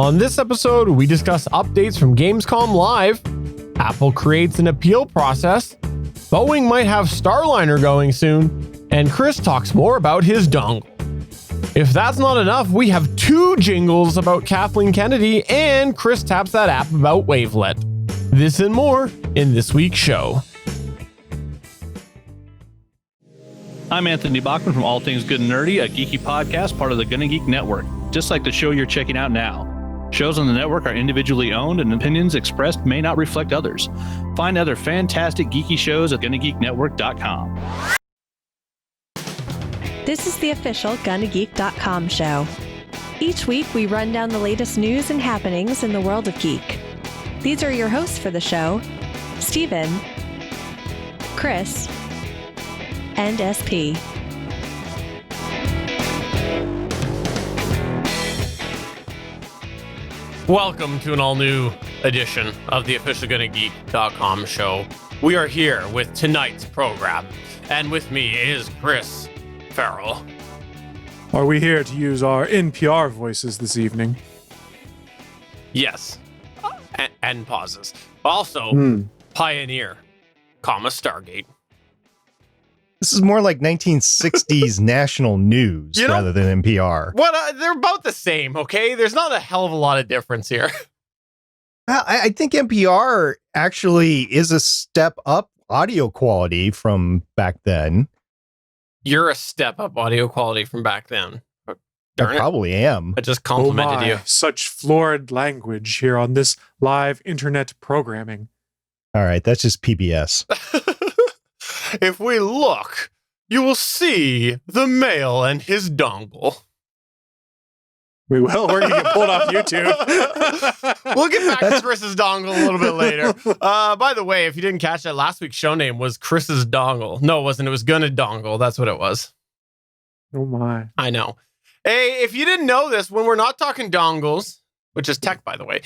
On this episode, we discuss updates from Gamescom Live, Apple creates an appeal process, Boeing might have Starliner going soon, and Chris talks more about his dongle. If that's not enough, we have 2 jingles about Kathleen Kennedy, and Chris taps that app about Wavelet. This and more in this week's show. I'm Anthony Bachman from All Things Good and Nerdy, a geeky podcast part of the Gonna Geek Network, just like the show you're checking out now. Shows on the network are individually owned and opinions expressed may not reflect others. Find other fantastic geeky shows at GonnaGeekNetwork.com. This is the official GonnaGeek.com show. Each week, we run down the latest news and happenings in the world of geek. These are your hosts for the show, Steven, Chris, and SP. Welcome to an all-new edition of the official GonnaGeek.com show. We are here with tonight's program, and with me is Chris Farrell. Are we here to use our NPR voices this evening? Yes. And pauses. Also, Pioneer, Stargate. This is more like 1960s national news rather than NPR. They're about the same, okay? There's not a hell of a lot of difference here. Well, I think NPR actually is a step up audio quality from back then. You're a step up audio quality from back then. I probably am. I just complimented you. Such florid language here on this live internet programming. All right, that's just PBS. If we look, you will see the male and his dongle. We will. We're going to get pulled off YouTube. We'll get back to Chris's dongle a little bit later. By the way, if you didn't catch that, last week's show name was Chris's dongle. No, it wasn't. It was Gonna Dongle. That's what it was. Oh, my. I know. Hey, if you didn't know this, when we're not talking dongles, which is tech, by the way,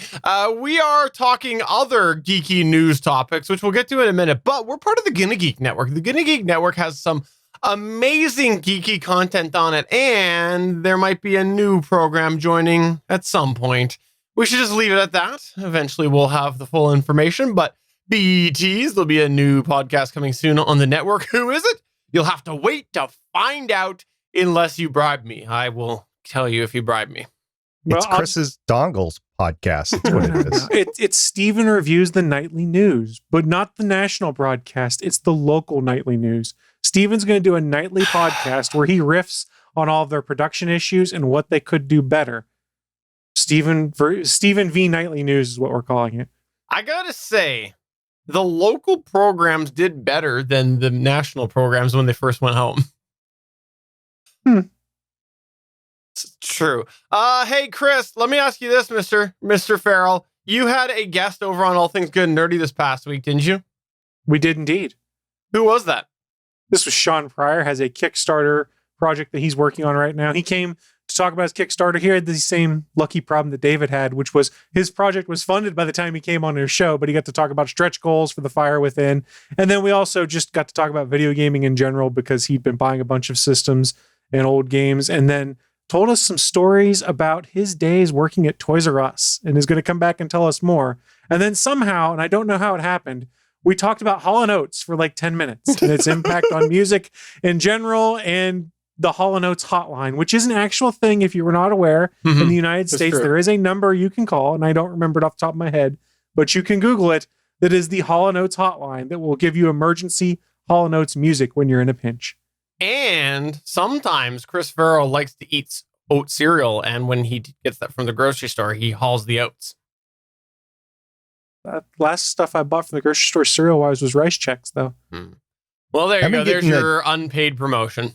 we are talking other geeky news topics, which we'll get to in a minute, but we're part of the Gonna Geek Network. The Gonna Geek Network has some amazing geeky content on it, and there might be a new program joining at some point. We should just leave it at that. Eventually, we'll have the full information, but be teased, there'll be a new podcast coming soon on the network. Who is it? You'll have to wait to find out unless you bribe me. I will tell you if you bribe me. It's Chris's Dongles podcast. That's what it is. It's Steven reviews the nightly news, but not the national broadcast. It's the local nightly news. Steven's going to do a nightly podcast where he riffs on all of their production issues and what they could do better. Steven V Nightly News is what we're calling it. I gotta say, the local programs did better than the national programs when they first went home. It's true. Hey, Chris, let me ask you this, Mr. Farrell. You had a guest over on All Things Good and Nerdy this past week, didn't you? We did indeed. Who was that? This was Sean Pryor, has a Kickstarter project that he's working on right now. He came to talk about his Kickstarter. He had the same lucky problem that David had, which was his project was funded by the time he came on his show, but he got to talk about stretch goals for the Fire Within. And then we also just got to talk about video gaming in general because he'd been buying a bunch of systems and old games, and then told us some stories about his days working at Toys R Us, and is going to come back and tell us more. And then somehow, and I don't know how it happened, we talked about Hall & Oates for like 10 minutes and its impact on music in general, and the Hall & Oates hotline, which is an actual thing if you were not aware. In the United States, there is a number you can call, and I don't remember it off the top of my head, but you can Google it. That is the Hall & Oates hotline that will give you emergency Hall & Oates music when you're in a pinch. And sometimes Chris Farrell likes to eat oat cereal, and when he gets that from the grocery store, he hauls the oats. Last stuff I bought from the grocery store cereal-wise was Rice Chex, though. Well, there you go. There's your unpaid promotion.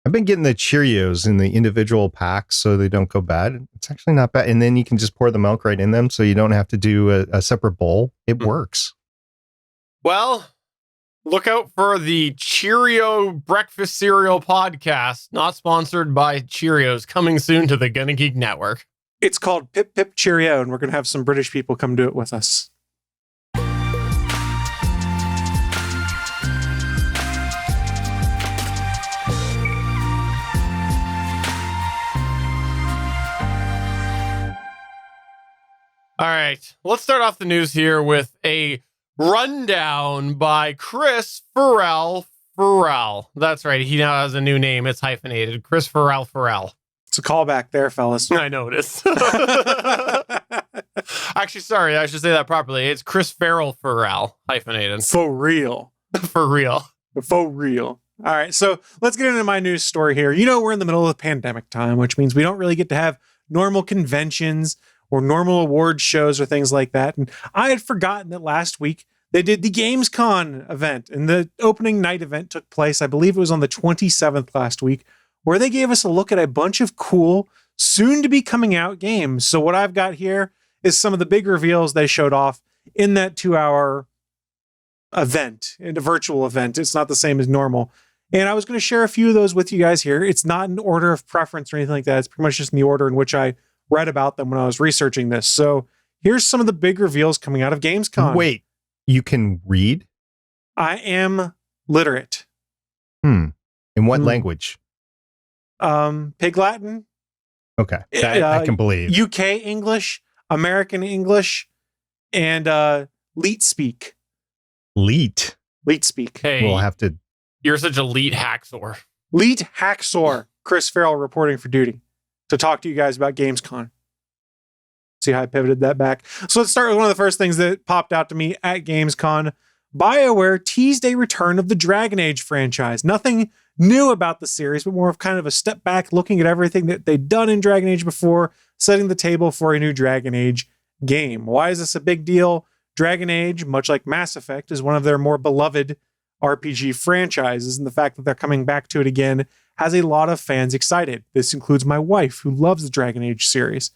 I've been getting the Cheerios in the individual packs so they don't go bad. It's actually not bad. And then you can just pour the milk right in them so you don't have to do a separate bowl. It works. Well, look out for the Cheerio breakfast cereal podcast, not sponsored by Cheerios, coming soon to the Gonna Geek Network. It's called Pip Pip Cheerio, and we're going to have some British people come do it with us. All right, let's start off the news here with a rundown by Chris Farrell. That's right. He now has a new name. It's hyphenated. Chris Farrell. It's a callback there, fellas. I know it is. Actually, sorry, I should say that properly. It's Chris Farrell hyphenated. For real. For real. For real. All right, so let's get into my news story here. You know, we're in the middle of pandemic time, which means we don't really get to have normal conventions or normal award shows or things like that. And I had forgotten that last week they did the Gamescom event, and the opening night event took place, I believe it was on the 27th last week, where they gave us a look at a bunch of cool, soon-to-be coming out games. So what I've got here is some of the big reveals they showed off in that 2-hour event, in a virtual event. It's not the same as normal. And I was going to share a few of those with you guys here. It's not in order of preference or anything like that. It's pretty much just in the order in which I read about them when I was researching this. So here's some of the big reveals coming out of Gamescom. Wait, you can read? I am literate. In what language? Pig Latin. Okay, that I can believe. UK English, American English, and Leet Speak. Leet Speak. Hey, we'll have to. You're such a leet hacksaw. Leet Hacksaw. Chris Farrell reporting for duty to talk to you guys about Gamescom. See how I pivoted that back? So let's start with one of the first things that popped out to me at Gamescom. Bioware teased a return of the Dragon Age franchise. Nothing new about the series, but more of kind of a step back, looking at everything that they'd done in Dragon Age before, setting the table for a new Dragon Age game. Why is this a big deal? Dragon Age, much like Mass Effect, is one of their more beloved RPG franchises, and the fact that they're coming back to it again has a lot of fans excited. This includes my wife, who loves the Dragon Age series.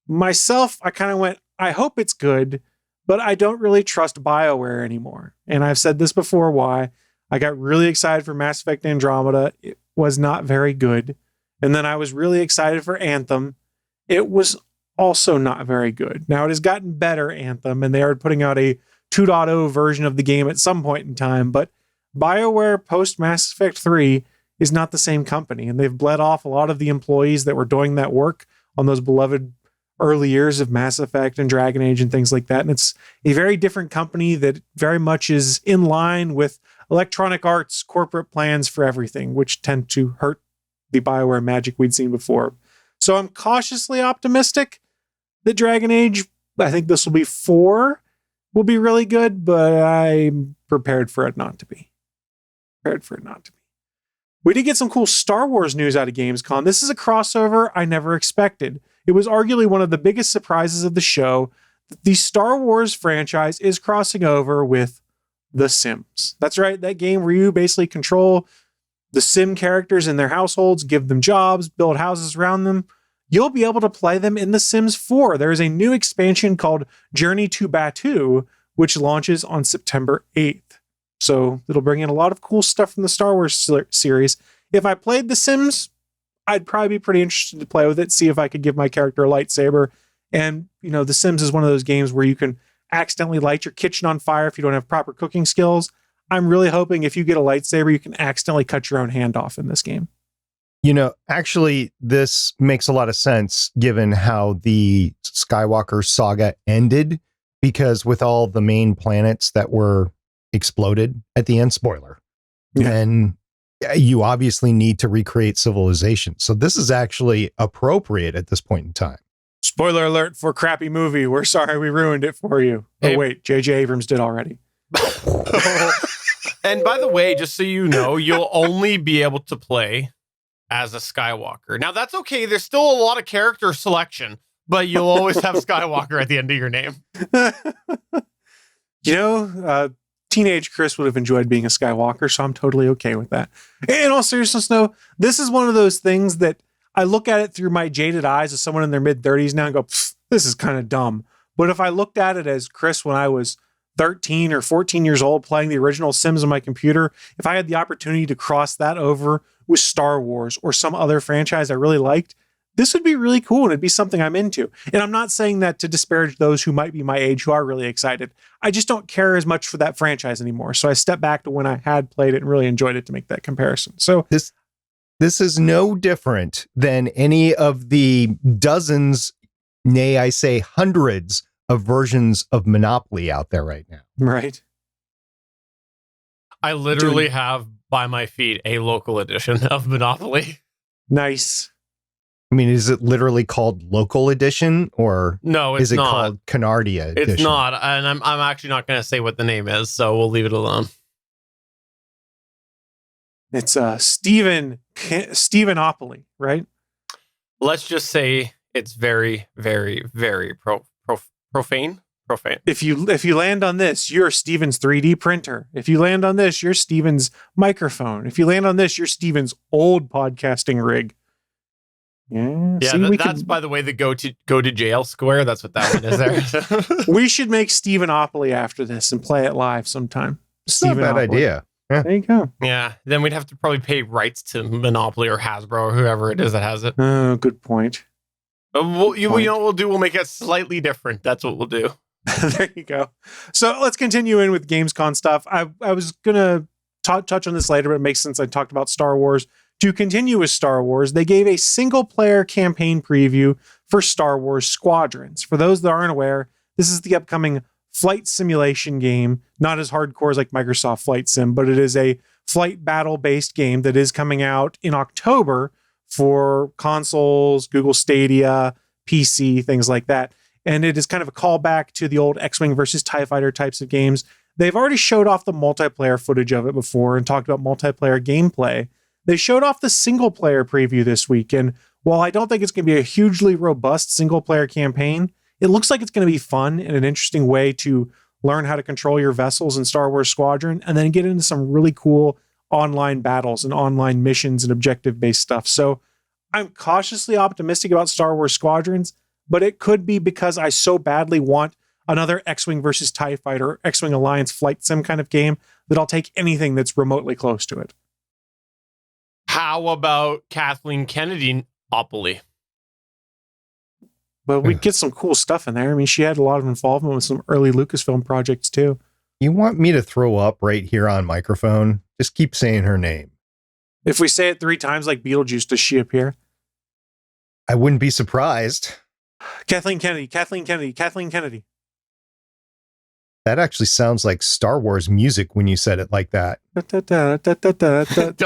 Myself, I kind of went, I hope it's good, but I don't really trust BioWare anymore. And I've said this before, why. I got really excited for Mass Effect Andromeda. It was not very good. And then I was really excited for Anthem. It was also not very good. Now it has gotten better, Anthem, and they are putting out a 2.0 version of the game at some point in time, but BioWare post Mass Effect 3 is not the same company, and they've bled off a lot of the employees that were doing that work on those beloved early years of Mass Effect and Dragon Age and things like that. And it's a very different company that very much is in line with Electronic Arts' corporate plans for everything, which tend to hurt the BioWare magic we'd seen before. So I'm cautiously optimistic that Dragon Age, I think this will be 4, will be really good, but I'm prepared for it not to be. We did get some cool Star Wars news out of Gamescom. This is a crossover I never expected. It was arguably one of the biggest surprises of the show. The Star Wars franchise is crossing over with The Sims. That's right, that game where you basically control the Sim characters in their households, give them jobs, build houses around them. You'll be able to play them in The Sims 4. There is a new expansion called Journey to Batuu, which launches on September 8th. So it'll bring in a lot of cool stuff from the Star Wars series. If I played The Sims, I'd probably be pretty interested to play with it, see if I could give my character a lightsaber. And, you know, The Sims is one of those games where you can accidentally light your kitchen on fire if you don't have proper cooking skills. I'm really hoping if you get a lightsaber, you can accidentally cut your own hand off in this game. You know, actually, this makes a lot of sense given how the Skywalker saga ended, because with all the main planets that were exploded at the end, spoiler, then you obviously need to recreate civilization. So this is actually appropriate at this point in time. Spoiler alert for crappy movie. We're sorry we ruined it for you. Hey. Oh, wait, J.J. Abrams did already. And by the way, just so you know, you'll only be able to play as a Skywalker. Now, that's okay. There's still a lot of character selection, but you'll always have Skywalker at the end of your name. You know, teenage Chris would have enjoyed being a Skywalker, so I'm totally okay with that. In all seriousness, though, this is one of those things that I look at it through my jaded eyes as someone in their mid-30s now and go, this is kind of dumb. But if I looked at it as Chris when I was 13 or 14 years old playing the original Sims on my computer, if I had the opportunity to cross that over with Star Wars or some other franchise I really liked, this would be really cool and it'd be something I'm into. And I'm not saying that to disparage those who might be my age who are really excited. I just don't care as much for that franchise anymore. So I step back to when I had played it and really enjoyed it to make that comparison. So this is no different than any of the dozens, nay, I say hundreds of versions of Monopoly out there right now. Right. I literally have by my feet a local edition of Monopoly. Nice. I mean, is it literally called Local Edition, or No, it's is it not. called Canardia Edition? It's not, and I'm actually not going to say what the name is, so we'll leave it alone. It's Stevenopoly, right? Let's just say it's very, very, very profane. Profane. If you land on this, you're Steven's 3D printer. If you land on this, you're Steven's microphone. If you land on this, you're Steven's old podcasting rig. Yeah, Yeah, see, that's by the way the go to jail square. That's what that one is there. we should make Stevenopoly after this and play it live sometime. It's not a bad idea. Yeah. There you go. Yeah, then we'd have to probably pay rights to Monopoly or Hasbro or whoever it is that has it. Oh, good point. You know what we'll do? We'll make it slightly different. That's what we'll do. There you go. So let's continue in with Gamescom stuff. I was going to touch on this later, but it makes sense. I talked about Star Wars. To continue with Star Wars, they gave a single-player campaign preview for Star Wars Squadrons. For those that aren't aware, this is the upcoming flight simulation game, not as hardcore as like Microsoft Flight Sim, but it is a flight battle-based game that is coming out in October for consoles, Google Stadia, PC, things like that. And it is kind of a callback to the old X-Wing versus TIE Fighter types of games. They've already showed off the multiplayer footage of it before and talked about multiplayer gameplay. They showed off the single-player preview this week, and while I don't think it's going to be a hugely robust single-player campaign, it looks like it's going to be fun and an interesting way to learn how to control your vessels in Star Wars Squadron, and then get into some really cool online battles and online missions and objective-based stuff. So I'm cautiously optimistic about Star Wars Squadrons, but it could be because I so badly want another X-Wing versus TIE Fighter, X-Wing Alliance flight sim kind of game that I'll take anything that's remotely close to it. How about Kathleen Kennedy Opoly? But we get some cool stuff in there. I mean, she had a lot of involvement with some early Lucasfilm projects too. You want me to throw up right here on microphone? Just keep saying her name. If we say it 3 times like Beetlejuice, does she appear? I wouldn't be surprised. Kathleen Kennedy, Kathleen Kennedy, Kathleen Kennedy. That actually sounds like Star Wars music when you said it like that. It does. Yeah, it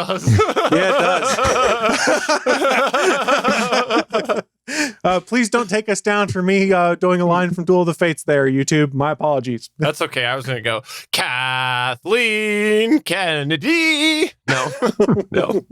does. Please don't take us down for me doing a line from Duel of the Fates there, YouTube. My apologies. That's okay. I was going to go, Kathleen Kennedy. No, no.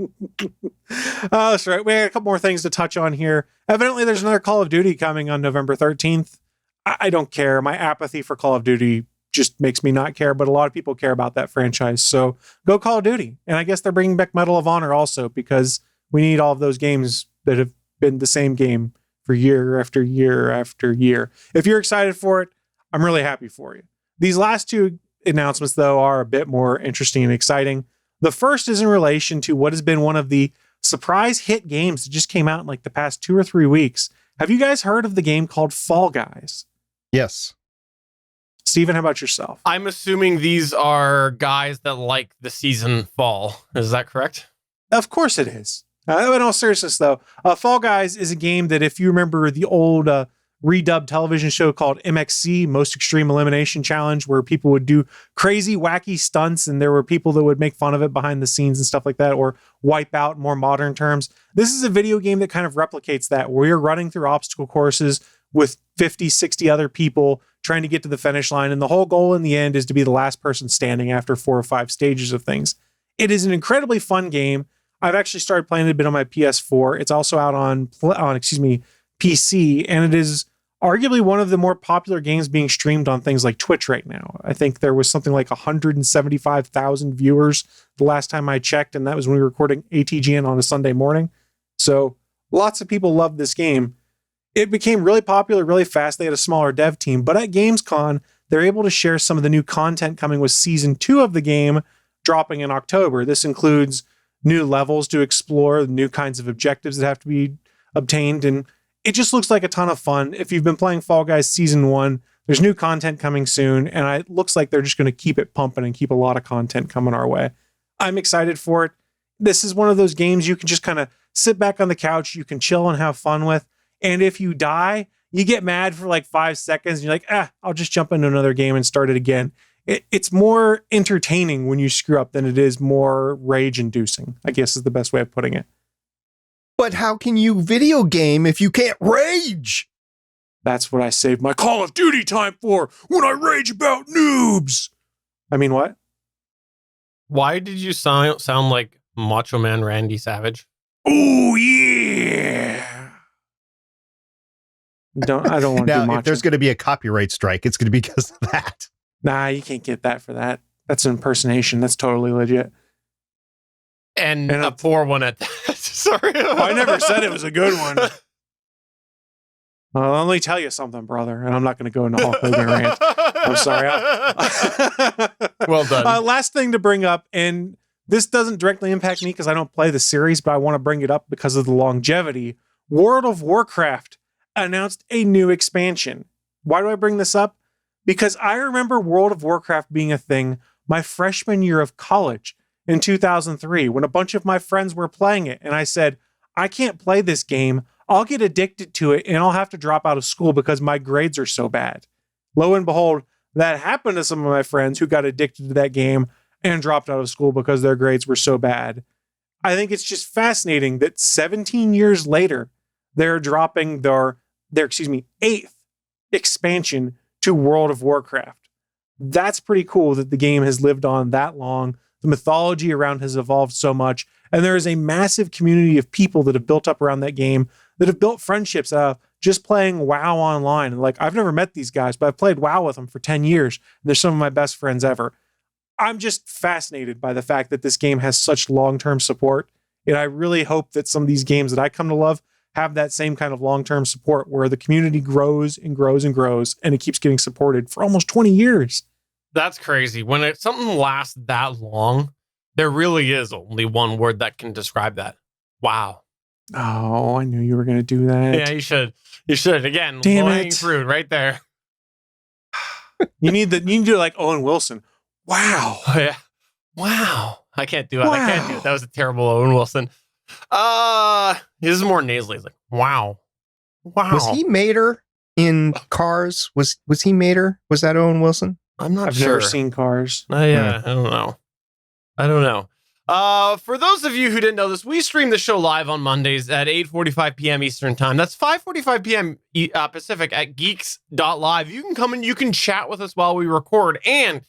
That's right. We had a couple more things to touch on here. Evidently, there's another Call of Duty coming on November 13th. I don't care. My apathy for Call of Duty just makes me not care, but a lot of people care about that franchise. So go Call of Duty. And I guess they're bringing back Medal of Honor also, because we need all of those games that have been the same game for year after year after year. If you're excited for it, I'm really happy for you. These last 2 announcements, though, are a bit more interesting and exciting. The first is in relation to what has been one of the surprise hit games that just came out in like the past 2 or 3 weeks. Have you guys heard of the game called Fall Guys? Yes. Steven, how about yourself? I'm assuming these are guys that like the season fall. Is that correct? Of course it is. In all seriousness, though, Fall Guys is a game that, if you remember the old redubbed television show called MXC, Most Extreme Elimination Challenge, where people would do crazy, wacky stunts, and there were people that would make fun of it behind the scenes and stuff like that, or wipe out in more modern terms. This is a video game that kind of replicates that, where you're running through obstacle courses with 50, 60 other people trying to get to the finish line. And the whole goal in the end is to be the last person standing after 4 or 5 stages of things. It is an incredibly fun game. I've actually started playing it a bit on my PS4. It's also out on PC, and it is arguably one of the more popular games being streamed on things like Twitch right now. I think there was something like 175,000 viewers the last time I checked, and that was when we were recording ATGN on a Sunday morning. So lots of people love this game. It became really popular really fast. They had a smaller dev team, but at Gamescom, they're able to share some of the new content coming with Season 2 of the game dropping in October. This includes new levels to explore, new kinds of objectives that have to be obtained, and it just looks like a ton of fun. If you've been playing Fall Guys Season 1, there's new content coming soon, and it looks like they're just going to keep it pumping and keep a lot of content coming our way. I'm excited for it. This is one of those games you can just kind of sit back on the couch, you can chill and have fun with. And if you die, you get mad for like 5 seconds and you're like, I'll just jump into another game and start it again. It's more entertaining when you screw up than it is more rage-inducing, I guess is the best way of putting it. But how can you video game if you can't rage? That's what I saved my Call of Duty time for, when I rage about noobs. I mean, what? Why did you sound like Macho Man Randy Savage? Oh, yeah. I don't want to do Now, macho. if there's going to be a copyright strike, it's going to be because of that. Nah, you can't get that for that. That's an impersonation. That's totally legit. And a poor one at that. Sorry. I never said it was a good one. I'll only tell you something, brother, and I'm not going to go into Hulk Hogan rant. I'm sorry. Well done. Last thing to bring up, and this doesn't directly impact me because I don't play the series, but I want to bring it up because of the longevity. World of Warcraft announced a new expansion. Why do I bring this up? Because I remember World of Warcraft being a thing my freshman year of college in 2003 when a bunch of my friends were playing it. And I said, I can't play this game. I'll get addicted to it and I'll have to drop out of school because my grades are so bad. Lo and behold, that happened to some of my friends who got addicted to that game and dropped out of school because their grades were so bad. I think it's just fascinating that 17 years later, they're dropping their 8th expansion to World of Warcraft. That's pretty cool that the game has lived on that long. The mythology around has evolved so much. And there is a massive community of people that have built up around that game, that have built friendships out of just playing WoW online. And like, I've never met these guys, but I've played WoW with them for 10 years. And they're some of my best friends ever. I'm just fascinated by the fact that this game has such long-term support. And I really hope that some of these games that I come to love have that same kind of long-term support where the community grows and grows and grows and it keeps getting supported for almost 20 years. That's crazy. When something lasts that long, there really is only one word that can describe that. Wow. Oh, I knew you were going to do that. Yeah, you should. You should. Again, damn low-hanging it. fruit right there. You need to do like Owen Wilson. Wow. Oh, yeah. Wow. I can't do it. Wow. I can't do it. That was a terrible Owen Wilson. This is more nasally. He's like, wow. Wow. Was he Mater in Cars? Was he Mater? Was that Owen Wilson? I'm not I've sure. never seen Cars. Yeah, I don't know. For those of you who didn't know this, we stream the show live on Mondays at 8:45 p.m. Eastern Time. That's 5:45 p.m. Pacific at geeks.live. You can come and you can chat with us while we record. And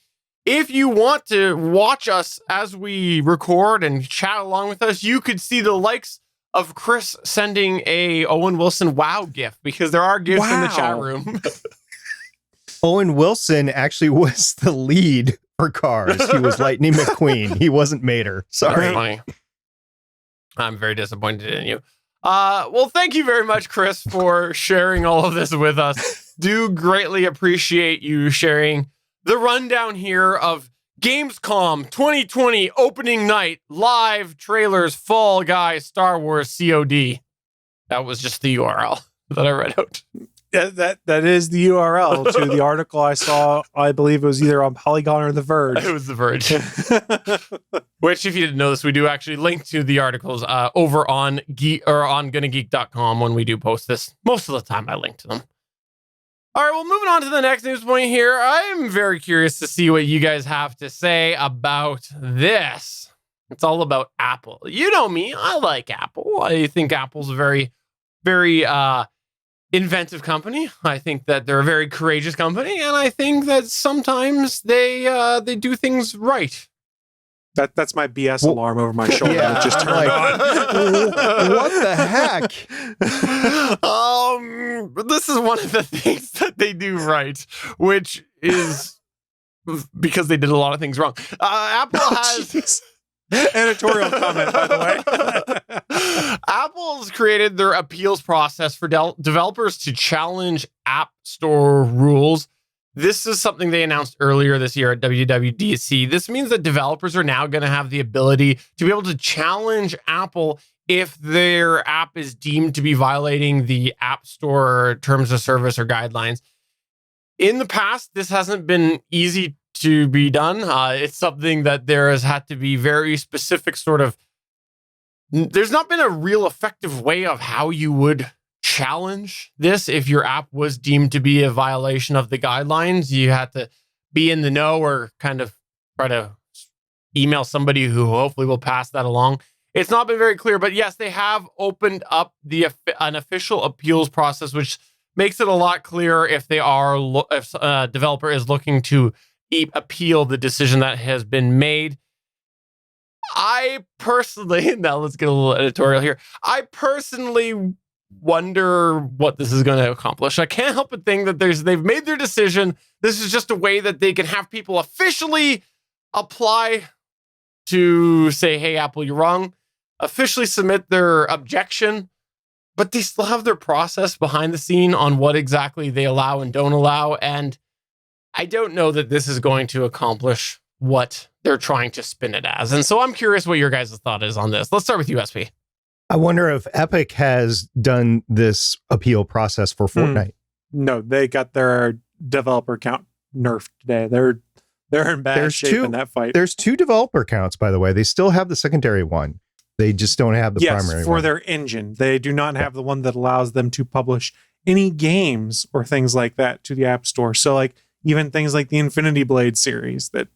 if you want to watch us as we record and chat along with us, you could see the likes of Chris sending a Owen Wilson wow gif, because there are gifs in the chat room. Owen Wilson actually was the lead for Cars. He was Lightning McQueen. He wasn't Mater. Sorry. Funny. I'm very disappointed in you. Well, thank you very much, Chris, for sharing all of this with us. Do greatly appreciate you sharing the rundown here of Gamescom 2020 opening night, live trailers, Fall Guys, Star Wars, COD. That was just the URL that I read out. That is the URL to the article I saw. I believe it was either on Polygon or The Verge. It was The Verge. Which, if you didn't know this, we do actually link to the articles over on on GonnaGeek.com when we do post this. Most of the time, I link to them. All right, well, moving on to the next news point here. I'm very curious to see what you guys have to say about this. It's all about Apple. You know me. I like Apple. I think Apple's a very, very inventive company. I think that they're a very courageous company, and I think that sometimes they do things right. That's my BS alarm over my shoulder that just turned on. What the heck? This is one of the things that they do right, which is because they did a lot of things wrong. Apple has editorial comment, by the way. Apple's created their appeals process for developers to challenge App Store rules. This is something they announced earlier this year at WWDC. This means that developers are now going to have the ability to be able to challenge Apple if their app is deemed to be violating the App Store terms of service or guidelines. In the past, this hasn't been easy to be done. It's something that there has had to be very specific sort of... There's not been a real effective way of how you would challenge this if your app was deemed to be a violation of the guidelines. You had to be in the know or kind of try to email somebody who hopefully will pass that along. It's not been very clear, but yes, they have opened up an official appeals process, which makes it a lot clearer if if a developer is looking to appeal the decision that has been made. I personally, now let's get a little editorial here. I personally wonder what this is going to accomplish. I can't help but think that they've made their decision. This is just a way that they can have people officially apply to say, hey, Apple, you're wrong. Officially submit their objection, but they still have their process behind the scene on what exactly they allow and don't allow. And I don't know that this is going to accomplish what they're trying to spin it as. And so I'm curious what your guys' thought is on this. Let's start with you, SP. I wonder if Epic has done this appeal process for Fortnite. No, they got their developer count nerfed today. They're in bad shape in that fight. There's 2 developer counts, by the way. They still have the secondary one. They just don't have the primary one. Yes, for their engine. They do not have the one that allows them to publish any games or things like that to the App Store. So like even things like the Infinity Blade series that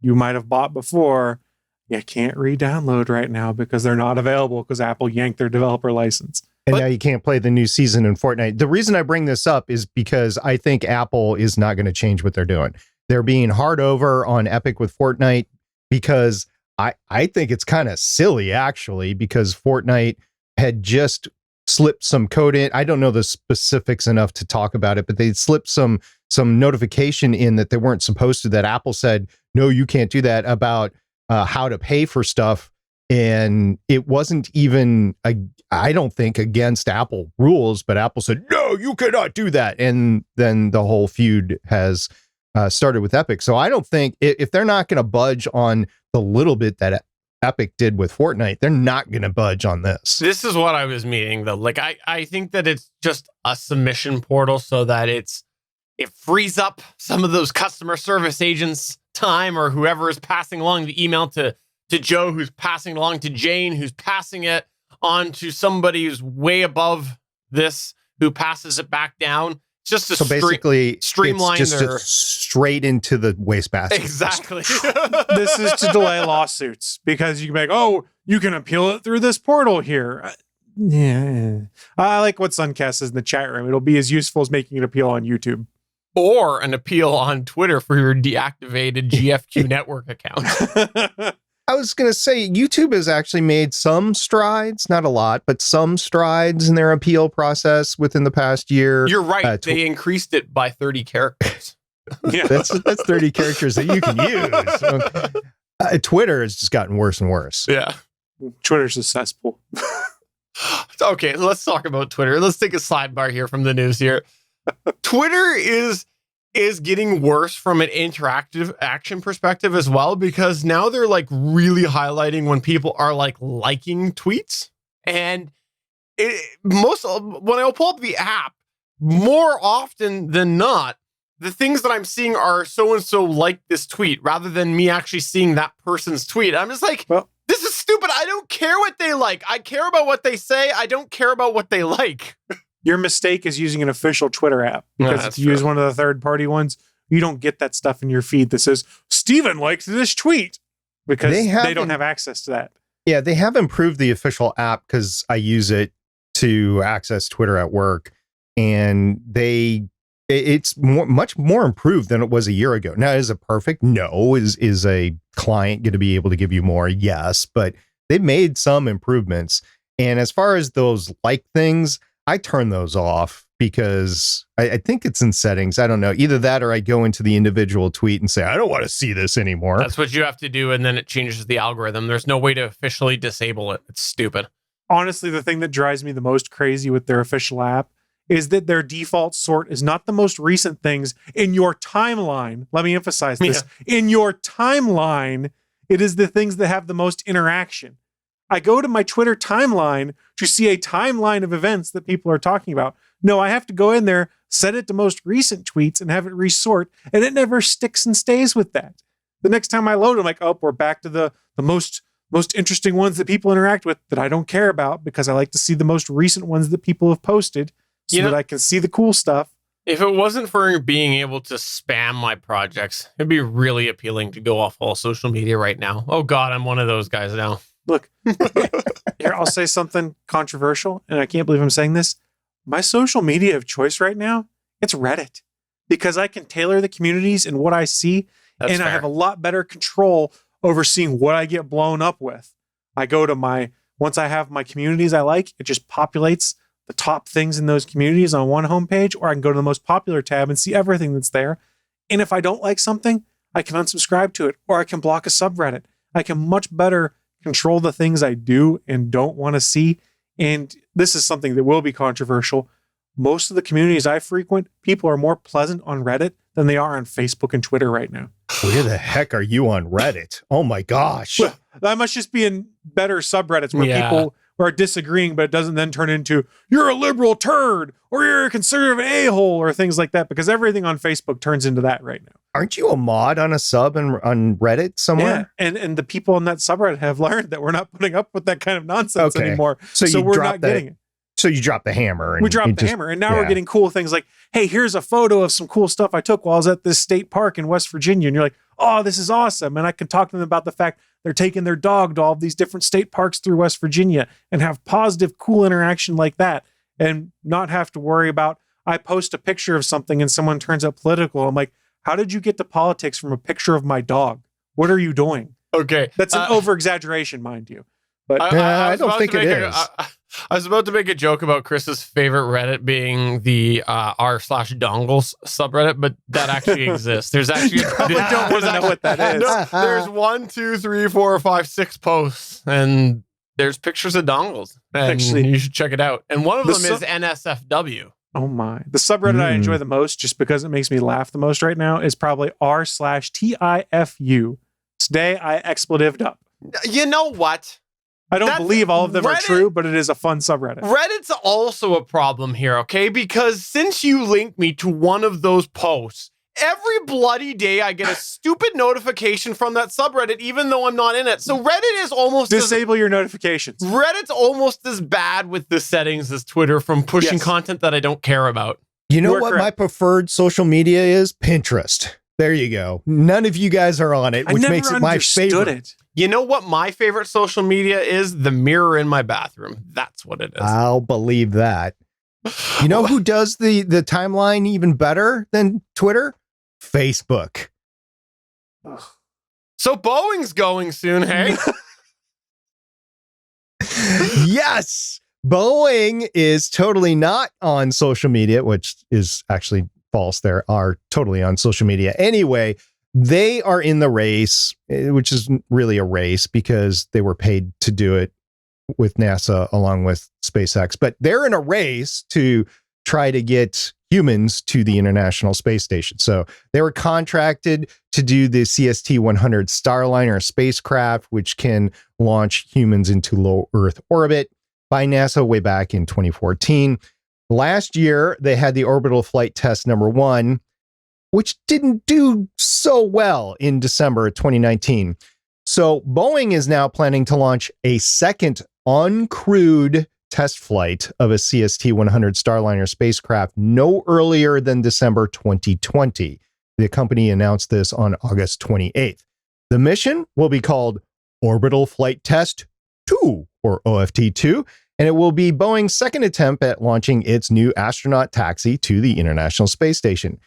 you might have bought before, you can't re-download right now because they're not available because Apple yanked their developer license. And now you can't play the new season in Fortnite. The reason I bring this up is because I think Apple is not going to change what they're doing. They're being hard over on Epic with Fortnite because I think it's kind of silly, actually, because Fortnite had just slipped some code in. I don't know the specifics enough to talk about it, but they slipped some notification in that they weren't supposed to, that Apple said, no, you can't do that, about how to pay for stuff. And it wasn't even, I don't think, against Apple rules, but Apple said, no, you cannot do that. And then the whole feud has started with Epic. So I don't think, if they're not going to budge on the little bit that Epic did with Fortnite, they're not going to budge on this. This is what I was meaning, though. Like, I think that it's just a submission portal so that it frees up some of those customer service agents' time, or whoever is passing along the email to Joe, who's passing along to Jane, who's passing it on to somebody who's way above this, who passes it back down. Just to basically streamline it's just straight into the wastebasket. Exactly. This is to delay lawsuits because you can be like, oh, you can appeal it through this portal here. Yeah. I like what Suncast says in the chat room. It'll be as useful as making an appeal on YouTube. Or an appeal on Twitter for your deactivated GFQ network account. I was going to say, YouTube has actually made some strides, not a lot, but some strides in their appeal process within the past year. You're right. They increased it by 30 characters. Yeah. That's 30 characters that you can use. Twitter has just gotten worse and worse. Yeah. Twitter's a cesspool. Okay, let's talk about Twitter. Let's take a sidebar here from the news here. Twitter is getting worse from an interactive action perspective as well, because now they're like really highlighting when people are like liking tweets. And when I pull up the app, more often than not, the things that I'm seeing are so-and-so like this tweet rather than me actually seeing that person's tweet. I'm just like, well, this is stupid. I don't care what they like. I care about what they say. I don't care about what they like. Your mistake is using an official Twitter app, because if you use one of the third-party ones, you don't get that stuff in your feed that says, Steven liked this tweet, because they don't have access to that. Yeah, they have improved the official app because I use it to access Twitter at work, and it's much more improved than it was a year ago. Now, is it perfect? No. Is a client going to be able to give you more? Yes, but they've made some improvements. And as far as those like things, I turn those off because I think it's in settings. I don't know. Either that or I go into the individual tweet and say, I don't want to see this anymore. That's what you have to do. And then it changes the algorithm. There's no way to officially disable it. It's stupid. Honestly, the thing that drives me the most crazy with their official app is that their default sort is not the most recent things in your timeline. Let me emphasize this. Yeah. In your timeline, it is the things that have the most interaction. I go to my Twitter timeline to see a timeline of events that people are talking about. No, I have to go in there, set it to most recent tweets, and have it resort, and it never sticks and stays with that. The next time I load, I'm like, oh, we're back to the most most interesting ones that people interact with that I don't care about, because I like to see the most recent ones that people have posted so that I can see the cool stuff. If it wasn't for being able to spam my projects, it'd be really appealing to go off all social media right now. Oh God, I'm one of those guys now. Look, here, I'll say something controversial, and I can't believe I'm saying this. My social media of choice right now, it's Reddit, because I can tailor the communities and what I see, That's and fair. I have a lot better control over seeing what I get blown up with. I go to once I have my communities I like, it just populates the top things in those communities on one homepage, or I can go to the most popular tab and see everything that's there. And if I don't like something, I can unsubscribe to it, or I can block a subreddit. I can much better control the things I do and don't want to see. And this is something that will be controversial. Most of the communities I frequent, people are more pleasant on Reddit than they are on Facebook and Twitter right now. Where the heck are you on Reddit? Oh my gosh. Well, that must just be in better subreddits where people are disagreeing, but it doesn't then turn into, you're a liberal turd, or you're a conservative a-hole, or things like that, because everything on Facebook turns into that right now. Aren't you a mod on a sub on Reddit somewhere? Yeah, and the people on that subreddit have learned that we're not putting up with that kind of nonsense Okay. anymore. So we're not getting it. So you drop the hammer. And We dropped the hammer, and now we're getting cool things like, hey, here's a photo of some cool stuff I took while I was at this state park in West Virginia. And you're like, oh, this is awesome. And I can talk to them about the fact they're taking their dog to all of these different state parks through West Virginia and have positive, cool interaction like that, and not have to worry about, I post a picture of something and someone turns out political. I'm like, how did you get to politics from a picture of my dog? What are you doing? Okay. That's an over-exaggeration, mind you. But I don't think it is. I was about to make a joke about Chris's favorite Reddit being the r/dongles subreddit, but that actually exists. There's actually I don't want to know what that is. No, there's 1, 2, 3, 4, 5, 6 posts, and there's pictures of dongles. And Actually, you should check it out. And one of them the is NSFW. Oh my. The subreddit I enjoy the most, just because it makes me laugh the most right now, is probably r/TIFU. Today I expletived up. You know what? I don't believe all of them are Reddit- true, but it is a fun subreddit. Reddit's also a problem here, okay? Because since you linked me to one of those posts, every bloody day I get a stupid notification from that subreddit, even though I'm not in it. So Reddit is almost Disable your notifications. Reddit's almost as bad with the settings as Twitter from pushing content that I don't care about. You know You are what correct. my preferred social media is? Pinterest. There you go. None of you guys are on it, I which never makes it my understood favorite. it. You know what my favorite social media is? The mirror in my bathroom. That's what it is. I'll believe that. You know who does the timeline even better than Twitter? Facebook. So Boeing's going soon, hey? Yes. Boeing is totally not on social media, which is actually false. They are totally on social media. Anyway, they are in the race, which is really a race because they were paid to do it with NASA along with SpaceX. But they're in a race to try to get humans to the International Space Station. So they were contracted to do the CST-100 Starliner spacecraft, which can launch humans into low Earth orbit, by NASA way back in 2014. Last year, they had the orbital flight test number 1, which didn't do so well in December of 2019. So Boeing is now planning to launch a second uncrewed test flight of a CST-100 Starliner spacecraft no earlier than December 2020. The company announced this on August 28th. The mission will be called Orbital Flight Test 2, or OFT-2, and it will be Boeing's second attempt at launching its new astronaut taxi to the International Space Station.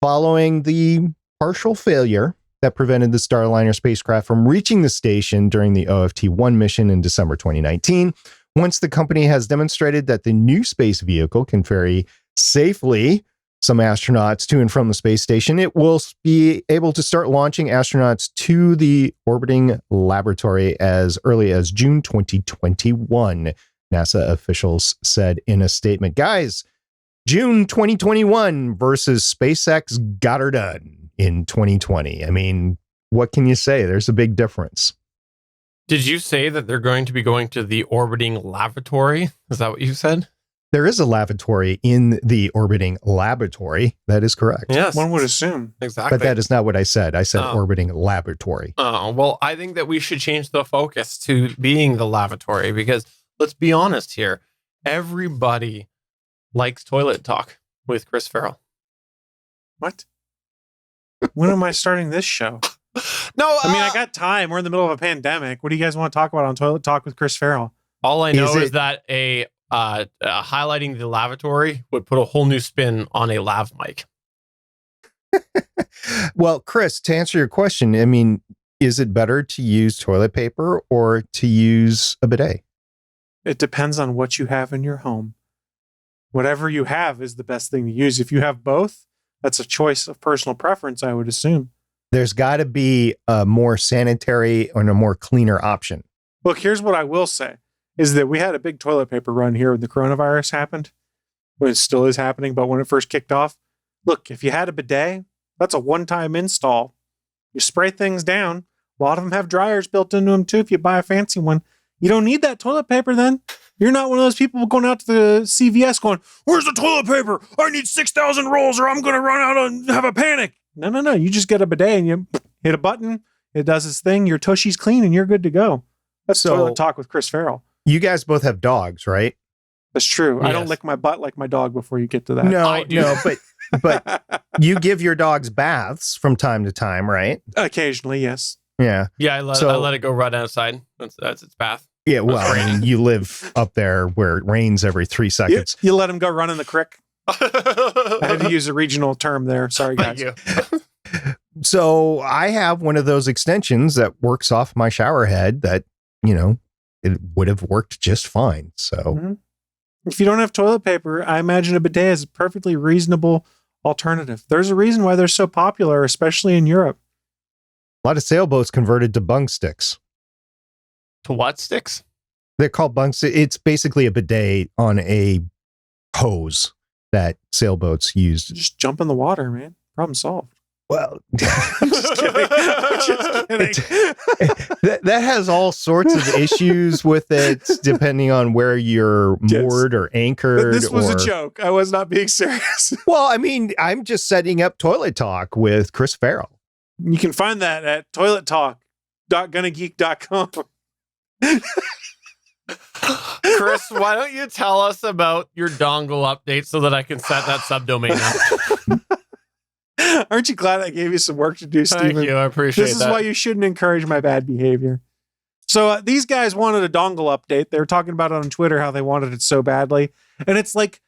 Following the partial failure that prevented the Starliner spacecraft from reaching the station during the OFT-1 mission in December 2019, once the company has demonstrated that the new space vehicle can ferry safely some astronauts to and from the space station, it will be able to start launching astronauts to the orbiting laboratory as early as June 2021, NASA officials said in a statement. Guys, June 2021 versus SpaceX got her done in 2020. I mean, what can you say? There's a big difference. Did you say that they're going to be going to the orbiting lavatory? Is that what you said? There is a lavatory in the orbiting laboratory. That is correct. Yes. One would assume. Exactly. But that is not what I said. I said Oh. orbiting laboratory. Oh, well, I think that we should change the focus to being the lavatory because let's be honest here. Everybody likes toilet talk with Chris Farrell. What? When am I starting this show? No, I mean, I got time. We're in the middle of a pandemic. What do you guys want to talk about on Toilet Talk with Chris Farrell? all I know Is is it- that highlighting the lavatory would put a whole new spin on a lav mic. Well, Chris, to answer your question, I mean, is it better to use toilet paper or to use a bidet? It depends on what you have in your home. Whatever you have is the best thing to use. If you have both, that's a choice of personal preference, I would assume. There's got to be a more sanitary and a more cleaner option. Look, here's what I will say, is that we had a big toilet paper run here when the coronavirus happened. Well, it still is happening, but when it first kicked off, look, if you had a bidet, that's a one-time install. You spray things down. A lot of them have dryers built into them too if you buy a fancy one. You don't need that toilet paper then. You're not one of those people going out to the CVS going, where's the toilet paper? I need 6,000 rolls or I'm going to run out and have a panic. No. You just get a bidet and you hit a button. It does its thing. Your tushy's clean and you're good to go. That's So- Toilet Talk with Chris Farrell. You guys both have dogs, right? That's true. I don't Yes. lick my butt like my dog before you get to that. No, I do. no, but you give your dogs baths from time to time, right? Occasionally, yes. Yeah. Yeah, I let it go run outside. That's its path. Yeah, well, That's I mean, you live up there where it rains every 3 You, seconds. you let him go run in the creek. I had to Thank use a regional term there. Sorry, guys. you. So I have one of those extensions that works off my shower head that, it would have worked just fine. So Mhm. If you don't have toilet paper, I imagine a bidet is a perfectly reasonable alternative. There's a reason why they're so popular, especially in Europe. a lot of sailboats converted to bung sticks. To what sticks? They're called bung sticks. It's basically a bidet on a hose that sailboats used. Just jump in the water, man. Problem solved. Well, I'm just kidding. I'm just kidding. that has all sorts of issues with it, depending on where you're Yes. moored or anchored. This was or, a joke. I was not being serious. Well, I mean, I'm just setting up toilet talk with Chris Farrell. You can find that at toilettalk.gunnageek.com. Chris, why don't you tell us about your dongle update so that I can set that subdomain up? Aren't you glad I gave you some work to do, Stephen? Thank you. I appreciate This is that. why you shouldn't encourage my bad behavior. So these guys wanted a dongle update. They were talking about it on Twitter, how they wanted it so badly. And it's like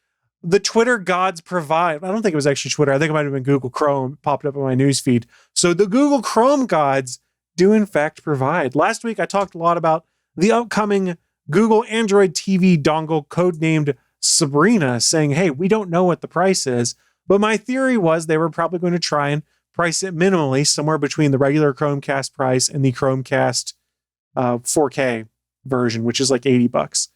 the Twitter gods provide. I don't think it was actually Twitter. I think it might have been Google Chrome. It popped up in my newsfeed. So the Google Chrome gods do in fact provide. Last week, I talked a lot about the upcoming Google Android TV dongle codenamed Sabrina, saying, hey, we don't know what the price is. But my theory was they were probably going to try and price it minimally, somewhere between the regular Chromecast price and the Chromecast 4K version, which is like $80.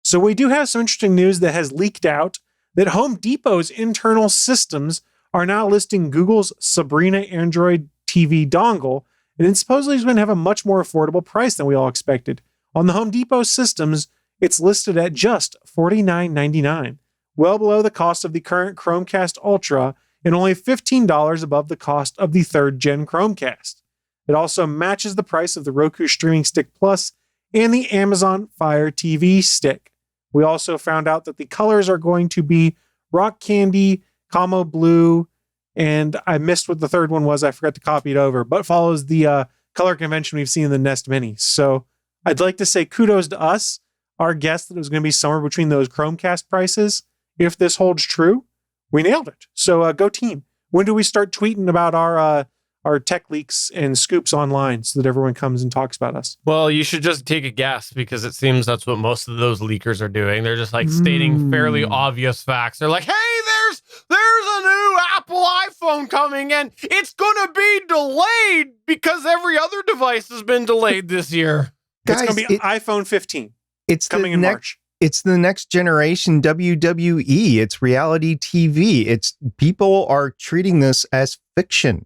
So we do have some interesting news that has leaked out that Home Depot's internal systems are now listing Google's Sabrina Android TV dongle, and it supposedly is going to have a much more affordable price than we all expected. On the Home Depot systems, it's listed at just $49.99. Well below the cost of the current Chromecast Ultra and only $15 above the cost of the 3rd gen Chromecast. It also matches the price of the Roku Streaming Stick Plus and the Amazon Fire TV Stick. We also found out that the colors are going to be Rock Candy, Camo Blue, and I missed what the third one was. I forgot to copy it over, but follows the color convention we've seen in the Nest Mini. So I'd like to say kudos to us, our guess that it was going to be somewhere between those Chromecast prices. If this holds true, we nailed it. So go team. When do we start tweeting about our tech leaks and scoops online so that everyone comes and talks about us? Well, you should just take a guess because it seems that's what most of those leakers are doing. They're just like stating fairly obvious facts. They're like, hey, there's a new Apple iPhone coming and it's going to be delayed because every other device has been delayed this year. It's going to be it- iPhone 15 it's coming the in next. March. It's the next generation WWE. It's reality TV. It's people are treating this as fiction.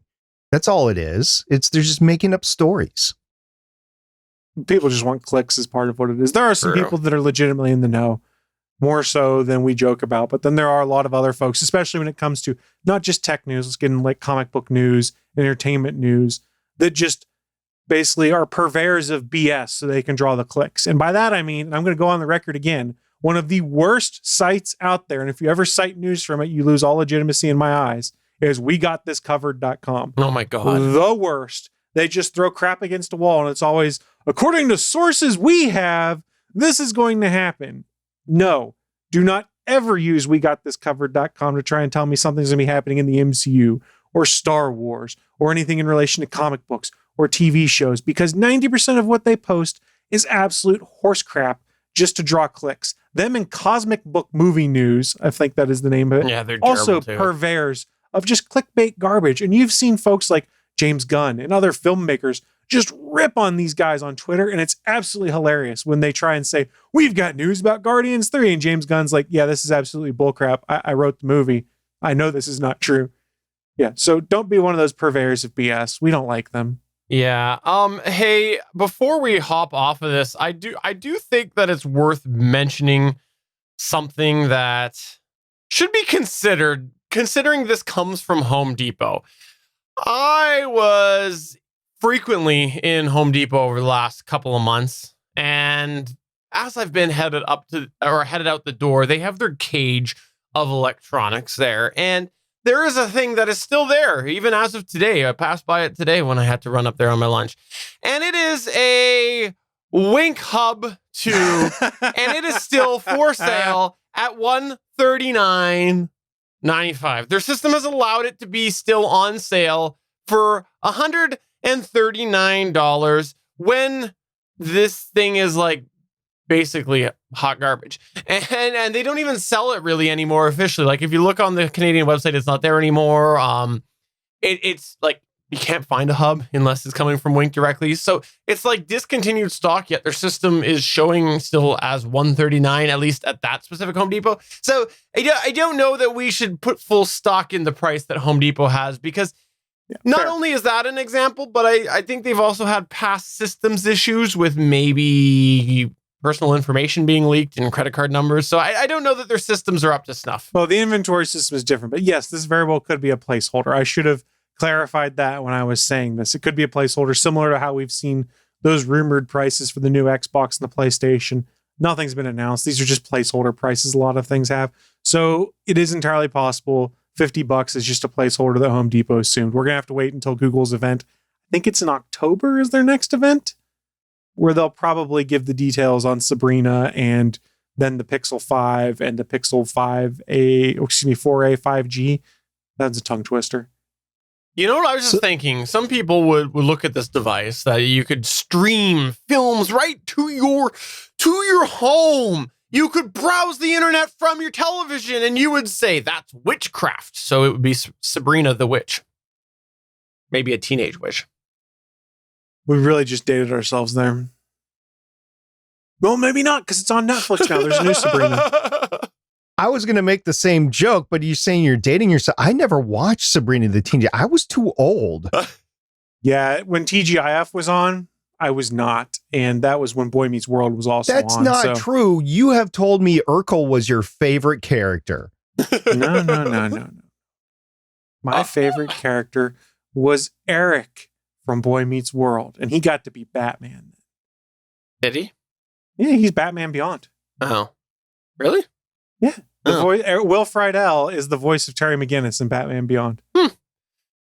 That's all it is. They're just making up stories. People just want clicks as part of what it is. There are some True. people that are legitimately in the know. more so than we joke about. But then there are a lot of other folks, especially when it comes to not just tech news, let's get in like comic book news, entertainment news, that just basically are purveyors of BS so they can draw the clicks. And by that, I mean, I'm going to go on the record again, one of the worst sites out there, and if you ever cite news from it, you lose all legitimacy in my eyes, is wegotThisCovered.com. Oh my God. The worst. They just throw crap against a wall, and it's always, according to sources we have, this is going to happen. No, do not ever use wegotThisCovered.com to try and tell me something's going to be happening in the MCU or Star Wars or anything in relation to comic books or TV shows, because 90% of what they post is absolute horse crap just to draw clicks. Them and Cosmic Book Movie News, I think that is the name of it. Yeah, they're also terrible too. purveyors of just clickbait garbage. And you've seen folks like James Gunn and other filmmakers just rip on these guys on Twitter, and it's absolutely hilarious when they try and say, we've got news about Guardians 3, and James Gunn's like, yeah, this is absolutely bullcrap. I wrote the movie. I know this is not true. Yeah, so don't be one of those purveyors of BS. We don't like them. Yeah. Hey, before we hop off of this, I do think that it's worth mentioning something that should be considered, considering this comes from Home Depot. I was frequently in Home Depot over the last couple of months, and as I've been headed out the door, they have their cage of electronics there, and there is a thing that is still there, even as of today. I passed by it today when I had to run up there on my lunch. And it is a Wink Hub 2, and it is still for sale at $139.95. Their system has allowed it to be still on sale for $139 when this thing is like basically hot garbage, and they don't even sell it really anymore officially. Like if you look on the Canadian website, it's not there anymore. It's like you can't find a hub unless it's coming from Wink directly, so it's like discontinued stock, yet their system is showing still as $139, at least at that specific Home Depot. So I don't know that we should put full stock in the price that Home Depot has, because not only is that an example, but I think they've also had past systems issues with maybe personal information being leaked and credit card numbers. So I don't know that their systems are up to snuff. Well, the inventory system is different, but yes, this very well could be a placeholder. I should have clarified that when I was saying this. It could be a placeholder, similar to how we've seen those rumored prices for the new Xbox and the PlayStation. Nothing's been announced. These are just placeholder prices. A lot of things have. So it is entirely possible $50 is just a placeholder that Home Depot assumed. We're going to have to wait until Google's event. I think it's in October is their next event, where they'll probably give the details on Sabrina and then the Pixel 5 and the Pixel 4a 5G. That's a tongue twister. You know what I was just thinking? Some people would look at this device that you could stream films right to your home. You could browse the internet from your television, and you would say that's witchcraft. So it would be Sabrina the Witch. Maybe a teenage witch. We really just dated ourselves there. Well, maybe not, because it's on Netflix now. There's a new Sabrina. I was going to make the same joke, but you're saying you're dating yourself. I never watched Sabrina the Teenage. I was too old. Yeah, when TGIF was on, I was not. And that was when Boy Meets World was also That's on. not so. true. You have told me Urkel was your favorite character. No. My favorite character was Eric from Boy Meets World, and he got to be Batman. Did he? Yeah, he's Batman Beyond. Oh, really? Yeah. Will Friedle is the voice of Terry McGinnis in Batman Beyond.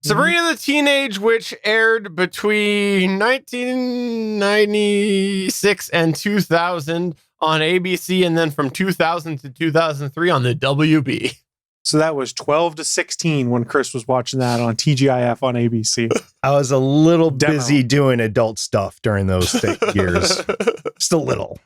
Sabrina the Teenage Witch aired between 1996 and 2000 on ABC, and then from 2000 to 2003 on the WB. So that was 12 to 16 when Chris was watching that on TGIF on ABC. I was a little busy doing adult stuff during those years. Just a little.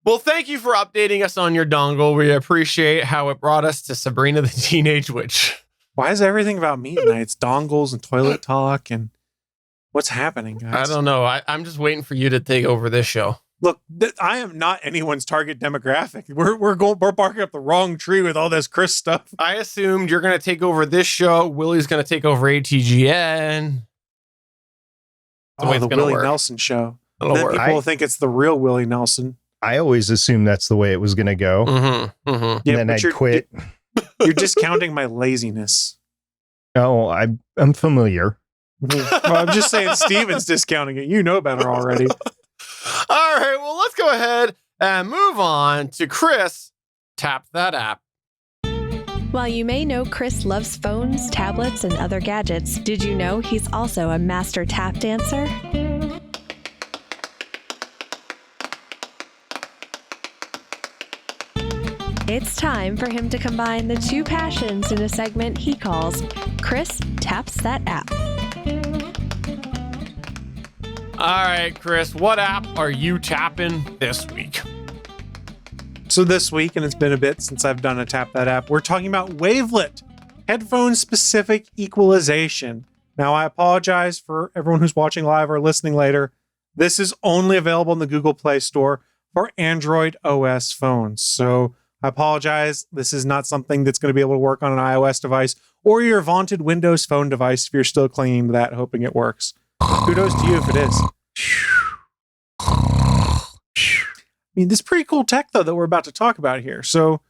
Well, thank you for updating us on your dongle. We appreciate how it brought us to Sabrina the Teenage Witch. Why is everything about me tonight? It's dongles and toilet talk and what's happening, guys? I don't know. I'm just waiting for you to take over this show. Look, I am not anyone's target demographic. We're barking up the wrong tree with all this Chris stuff. I assumed you're going to take over this show. Willie's going to take over ATGN. The Willie Nelson show. Then people will think it's the real Willie Nelson. I always assumed that's the way it was going to go. Mm-hmm. Yeah, And then but I'd quit. You're discounting my laziness. Oh, I'm familiar. Well, I'm just saying Steven's discounting it. You know better already. All right, well, let's go ahead and move on to Chris. Tap that app. While you may know Chris loves phones, tablets, and other gadgets, did you know he's also a master tap dancer? It's time for him to combine the two passions in a segment he calls Chris Taps That App. All right, Chris, what app are you tapping this week? So this week, and it's been a bit since I've done a Tap That app, we're talking about Wavelet, headphone-specific equalization. Now, I apologize for everyone who's watching live or listening later. This is only available in the Google Play Store for Android OS phones. So I apologize. This is not something that's going to be able to work on an iOS device or your vaunted Windows Phone device if you're still clinging to that, hoping it works. Kudos to you if it is. I mean, this is pretty cool tech, though, that we're about to talk about here. So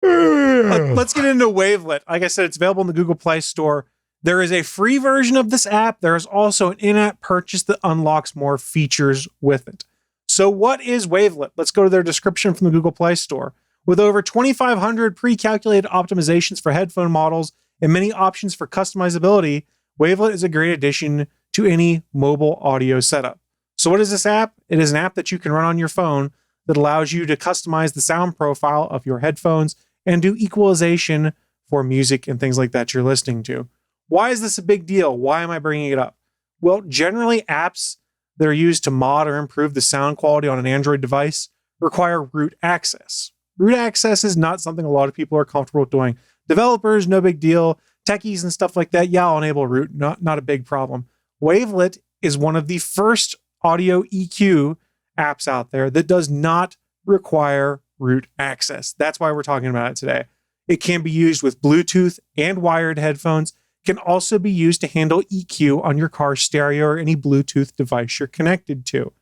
let's get into Wavelet. Like I said, it's available in the Google Play Store. There is a free version of this app. There is also an in-app purchase that unlocks more features with it. So what is Wavelet? Let's go to their description from the Google Play Store. With over 2,500 pre-calculated optimizations for headphone models and many options for customizability, Wavelet is a great addition to any mobile audio setup. So what is this app? It is an app that you can run on your phone that allows you to customize the sound profile of your headphones and do equalization for music and things like that you're listening to. Why is this a big deal? Why am I bringing it up? Well, generally apps that are used to mod or improve the sound quality on an Android device require root access. Root access is not something a lot of people are comfortable doing. Developers, no big deal. Techies and stuff like that, yeah, I'll enable root, not a big problem. Wavelet is one of the first audio EQ apps out there that does not require root access. That's why we're talking about it today. It can be used with Bluetooth and wired headphones. It can also be used to handle EQ on your car stereo or any Bluetooth device you're connected to.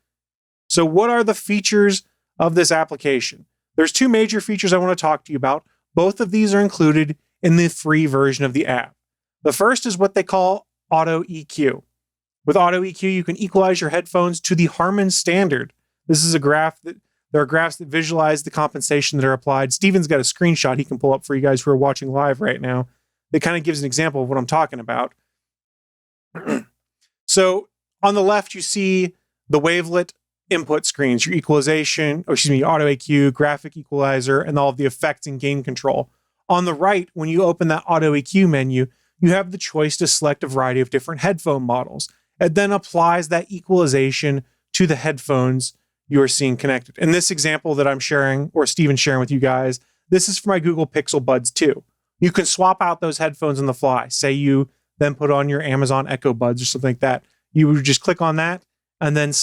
So what are the features of this application? There's two major features I want to talk to you about. Both of these are included in the free version of the app. The first is what they call Auto EQ. With Auto EQ, you can equalize your headphones to the Harman standard. This is a graph that there are graphs that visualize the compensation that are applied. Steven's got a screenshot he can pull up for you guys who are watching live right now. That kind of gives an example of what I'm talking about. So on the left, you see the Wavelet input screens, your equalization, Auto EQ, graphic equalizer, and all of the effects and gain control. On the right, when you open that Auto EQ menu, you have the choice to select a variety of different headphone models. It then applies that equalization to the headphones you are seeing connected. In this example that I'm sharing, or Steven's sharing with you guys, this is for my Google Pixel Buds 2. You can swap out those headphones on the fly. Say you then put on your Amazon Echo Buds or something like that. You would just click on that and then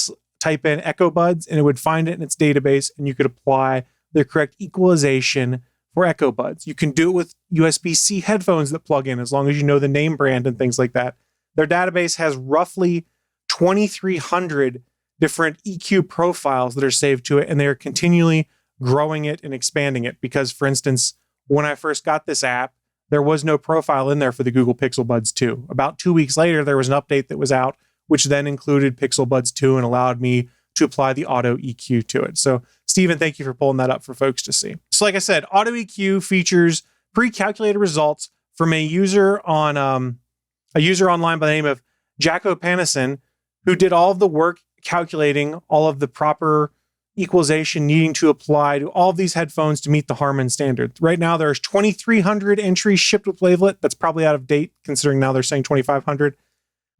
type in Echo Buds, and it would find it in its database, and you could apply the correct equalization for Echo Buds. You can do it with USB-C headphones that plug in, as long as you know the name brand and things like that. Their database has roughly 2,300 different EQ profiles that are saved to it, and they are continually growing it and expanding it. Because, for instance, when I first got this app, there was no profile in there for the Google Pixel Buds 2. About 2 weeks later, there was an update that was out, which then included Pixel Buds 2 and allowed me to apply the Auto EQ to it. So, Steven, thank you for pulling that up for folks to see. So, like I said, Auto EQ features pre-calculated results from a user online by the name of Jacko Panison, who did all of the work calculating all of the proper equalization needing to apply to all of these headphones to meet the Harman standard. Right now, there's 2,300 entries shipped with Wavelet. That's probably out of date, considering now they're saying 2,500.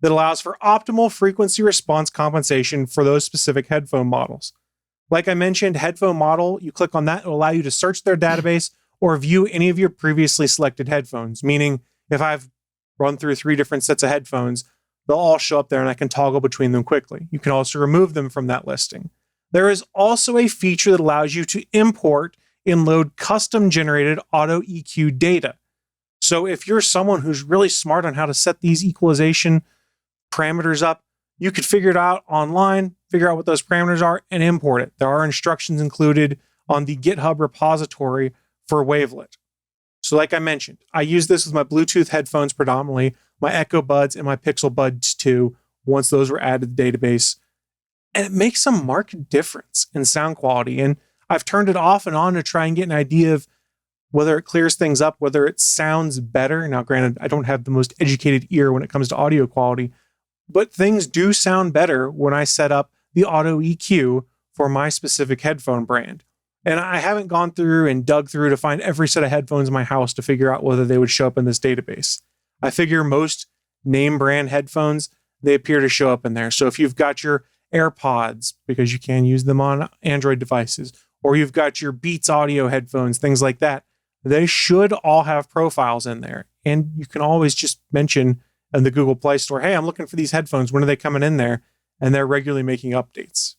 That allows for optimal frequency response compensation for those specific headphone models. Like I mentioned, headphone model, you click on that, it will allow you to search their database or view any of your previously selected headphones. Meaning, if I've run through 3 different sets of headphones, they'll all show up there and I can toggle between them quickly. You can also remove them from that listing. There is also a feature that allows you to import and load custom-generated Auto EQ data. So if you're someone who's really smart on how to set these equalization parameters up, you could figure it out online, figure out what those parameters are, and import it. There are instructions included on the GitHub repository for Wavelet. So like I mentioned, I use this with my Bluetooth headphones predominantly, my Echo Buds and my Pixel Buds 2, once those were added to the database. And it makes a marked difference in sound quality. And I've turned it off and on to try and get an idea of whether it clears things up, whether it sounds better. Now, granted, I don't have the most educated ear when it comes to audio quality, but things do sound better when I set up the auto EQ for my specific headphone brand. And I haven't gone through and dug through to find every set of headphones in my house to figure out whether they would show up in this database. I figure most name brand headphones, they appear to show up in there. So if you've got your AirPods, because you can use them on Android devices, or you've got your Beats audio headphones, things like that, they should all have profiles in there. And you can always just mention in the Google Play Store, hey, I'm looking for these headphones. When are they coming in there? And they're regularly making updates.